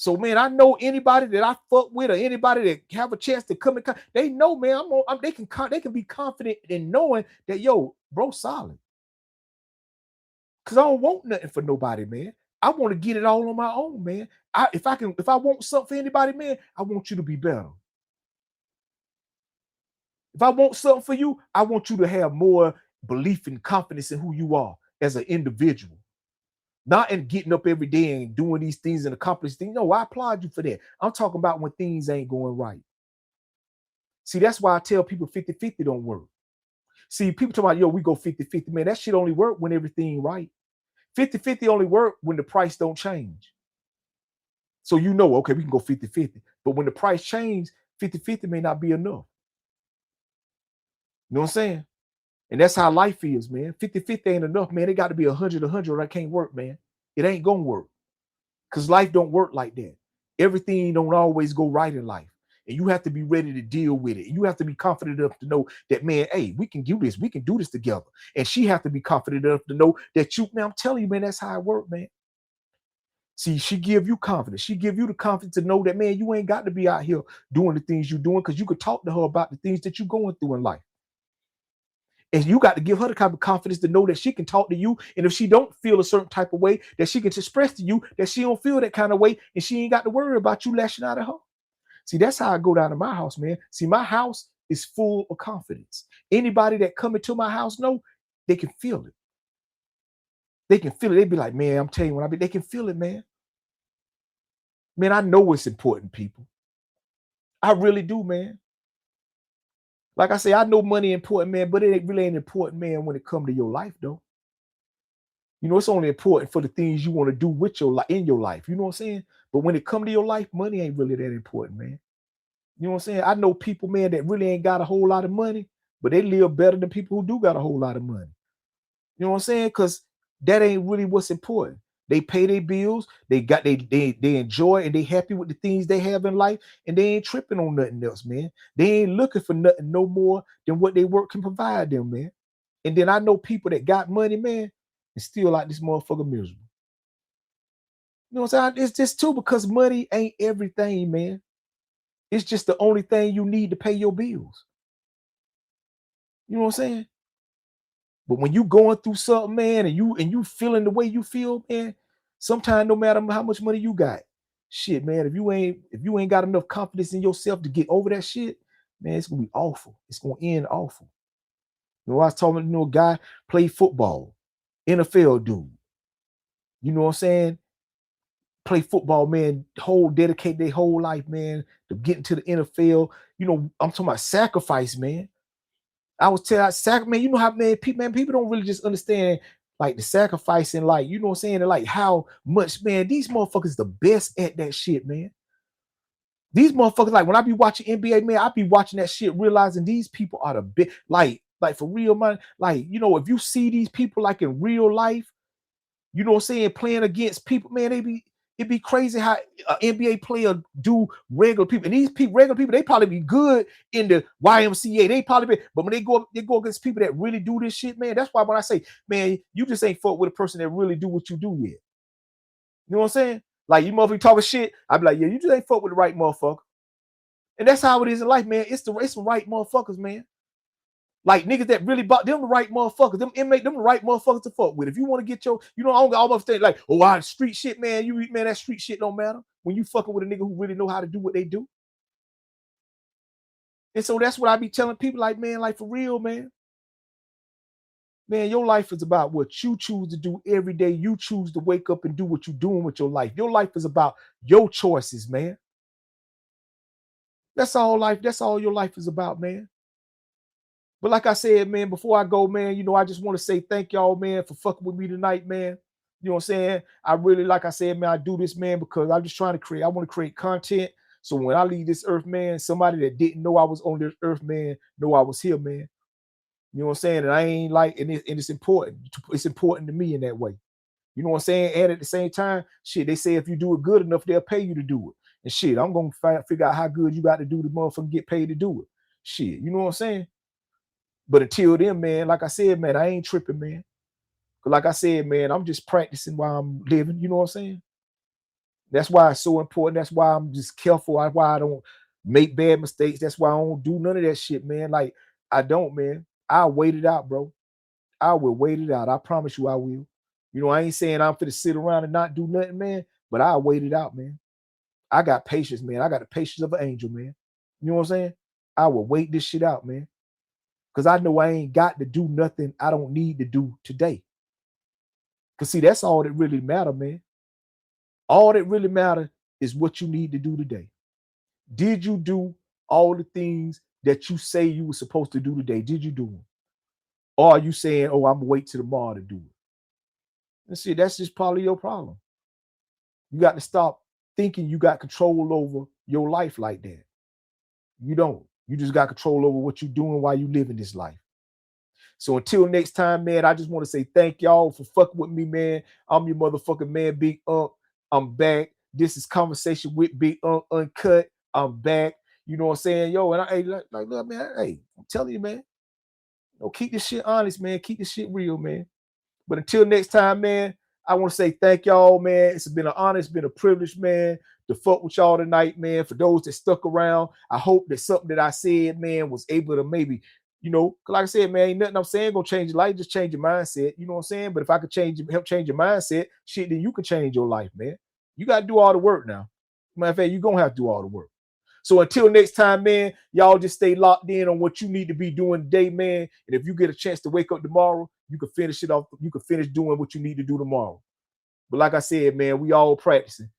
Speaker 5: So, man, I know anybody that I fuck with or anybody that have a chance to come and they know, man, they can be confident in knowing that, yo, bro, solid. Because I don't want nothing for nobody, man. I want to get it all on my own, man. If I want something for anybody, man, I want you to be better. If I want something for you, I want you to have more belief and confidence in who you are as an individual. Not in getting up every day and doing these things and accomplishing things. No, I applaud you for that. I'm talking about when things ain't going right. See, that's why I tell people 50-50 don't work. See, people talk about, yo, we go 50-50. Man, that shit only work when everything right. 50-50 only work when the price don't change. So you know, okay, we can go 50-50. But when the price change, 50-50 may not be enough. You know what I'm saying? And that's how life is, man. 50-50 ain't enough, man. It got to be 100-100 or that can't work, man. It ain't gonna work. Because life don't work like that. Everything don't always go right in life. And you have to be ready to deal with it. You have to be confident enough to know that, man, hey, we can do this. We can do this together. And she have to be confident enough to know that man, I'm telling you, man, that's how it works, man. See, she give you confidence. She give you the confidence to know that, man, you ain't got to be out here doing the things you're doing, because you could talk to her about the things that you're going through in life. And you got to give her the kind of confidence to know that she can talk to you. And if she don't feel a certain type of way, that she can express to you that she don't feel that kind of way, and she ain't got to worry about you lashing out at her. See, that's how I go down to my house, man. See, my house is full of confidence. Anybody that come into my house know they can feel it. They can feel it. They be like, man, I'm telling you, they can feel it, man. Man, I know it's important, people. I really do, man. Like I say, I know money important, man, but it really ain't important, man, when it comes to your life, though. You know, it's only important for the things you want to do with your life, in your life. You know what I'm saying? But when it comes to your life, money ain't really that important, man. You know what I'm saying? I know people, man, that really ain't got a whole lot of money, but they live better than people who do got a whole lot of money. You know what I'm saying? Because that ain't really what's important. They pay their bills, they enjoy, and they happy with the things they have in life, and they ain't tripping on nothing else, man. They ain't looking for nothing no more than what they work can provide them, man. And then I know people that got money, man, and still like this motherfucker miserable. You know what I'm saying? It's just too, because money ain't everything, man. It's just the only thing you need to pay your bills. You know what I'm saying? But when you going through something, man, and you feeling the way you feel, man, sometimes no matter how much money you got, shit, man, if you ain't got enough confidence in yourself to get over that shit, man, it's gonna be awful. It's gonna end awful. You know, I was talking to a guy play football, NFL dude. You know what I'm saying? Play football, man, dedicate their whole life, man, to getting to the NFL. You know, I'm talking about sacrifice, man. I was telling man, you know how, man, people don't really just understand like the sacrifice in, like, you know what I'm saying, and like how much, man, these motherfuckers the best at that shit, man. These motherfuckers, like when I be watching NBA, man, I be watching that shit, realizing these people are the big, like for real, man. Like, you know, if you see these people like in real life, you know what I'm saying, playing against people, man, it'd be crazy how an NBA player do regular people. And these regular people, they probably be good in the YMCA. They probably be, but when they go against people that really do this shit, man, that's why when I say, man, you just ain't fuck with a person that really do what you do yet. You know what I'm saying? Like, you motherfucker talking shit, I be like, yeah, you just ain't fuck with the right motherfucker. And that's how it is in life, man. It's the right motherfuckers, man. Like niggas that really bought them the right motherfuckers, them inmate, them the right motherfuckers to fuck with. If you want to get your, you know, I don't almost think like, oh, I street shit, man. Man, that street shit don't matter when you fucking with a nigga who really know how to do what they do. And so that's what I be telling people, like, man, like for real, man. Man, your life is about what you choose to do every day. You choose to wake up and do what you're doing with your life. Your life is about your choices, man. That's all your life is about, man. But like I said, man, before I go, man, you know, I just want to say thank y'all, man, for fucking with me tonight, man. You know what I'm saying? I really, like I said, man, I do this, man, because I'm just trying to I want to create content. So when I leave this earth, man, somebody that didn't know I was on this earth, man, know I was here, man. You know what I'm saying? And I ain't like, and it's important. It's important to me in that way. You know what I'm saying? And at the same time, shit, they say if you do it good enough, they'll pay you to do it. And shit, I'm going to figure out how good you got to do the motherfucker get paid to do it. Shit, you know what I'm saying? But until then, man, like I said, man, I ain't tripping, man. Cause like I said, man, I'm just practicing while I'm living. You know what I'm saying? That's why it's so important. That's why I'm just careful. That's why I don't make bad mistakes. That's why I don't do none of that shit, man. Like, I don't, man. I'll wait it out, bro. I will wait it out. I promise you I will. You know, I ain't saying I'm finna sit around and not do nothing, man, but I'll wait it out, man. I got patience, man. I got the patience of an angel, man. You know what I'm saying? I will wait this shit out, man. Because I know I ain't got to do nothing I don't need to do today. Because see, that's all that really matter, man. All that really matter is what you need to do today. Did you do all the things that you say you were supposed to do today? Did you do them? Or are you saying, oh, I'm gonna wait till tomorrow to do it? And see, that's just probably your problem. You got to stop thinking you got control over your life like that. You don't. You just got control over what you're doing while you live in this life. So until next time, man, I just want to say thank y'all for fucking with me, man. I'm your motherfucking man, Big Unc. I'm back. This is Conversation with Big Unc Uncut. I'm back. You know what I'm saying? Yo, and I look, man, hey, I'm telling you, man. Keep this shit honest, man. Keep this shit real, man. But until next time, man, I want to say thank y'all, man. It's been an honor. It's been a privilege, man, to fuck with y'all tonight, man. For those that stuck around, I hope that something that I said, man, was able to maybe, you know, like I said, man, ain't nothing I'm saying gonna change your life. Just change your mindset. You know what I'm saying? But if I could help change your mindset, shit, then you can change your life, man. You got to do all the work now. Matter of fact, you're gonna have to do all the work. So until next time, man, y'all just stay locked in on what you need to be doing today, man. And if you get a chance to wake up tomorrow, you can finish it off. You can finish doing what you need to do tomorrow. But like I said, man, we all practicing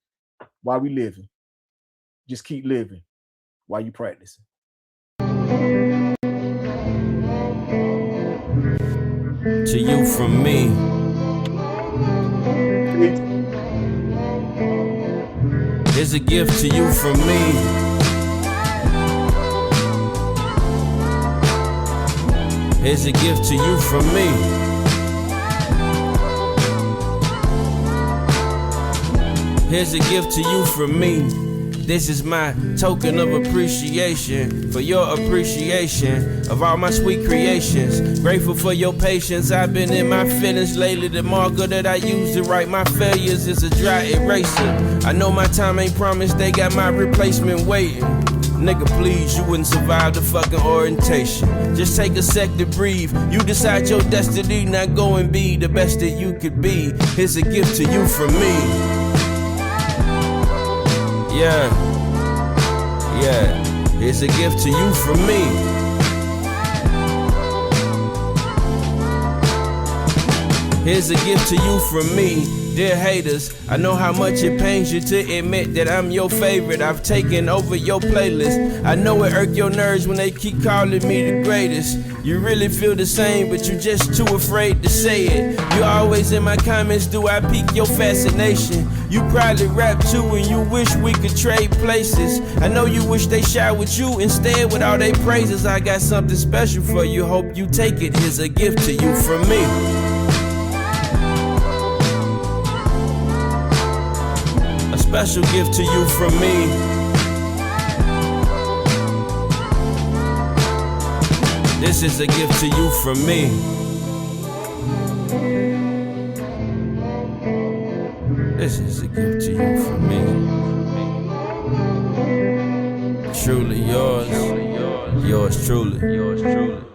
Speaker 5: while we living. Just keep living while you practicing.
Speaker 3: To you from me. Here's a gift to you from me. Here's a gift to you from me. Here's a gift to you from me. This is my token of appreciation for your appreciation of all my sweet creations. Grateful for your patience. I've been in my feelings lately. The marker that I use to write my failures is a dry eraser. I know my time ain't promised. They got my replacement waiting. Nigga, please, you wouldn't survive the fucking orientation. Just take a sec to breathe. You decide your destiny, not go and be the best that you could be. Here's a gift to you from me. Yeah. Here's a gift to you from me. Here's a gift to you from me. Dear haters, I know how much it pains you to admit that I'm your favorite. I've taken over your playlist. I know it irk your nerves when they keep calling me the greatest. You really feel the same, but you're just too afraid to say it. You always in my comments, do I pique your fascination? You probably rap too and you wish we could trade places. I know you wish they shot with you instead with all they praises. I got something special for you, hope you take it. Here's a gift to you from me. Special gift to you from me. This is a gift to you from me. This is a gift to you from me. Truly yours. Yours truly. Yours truly.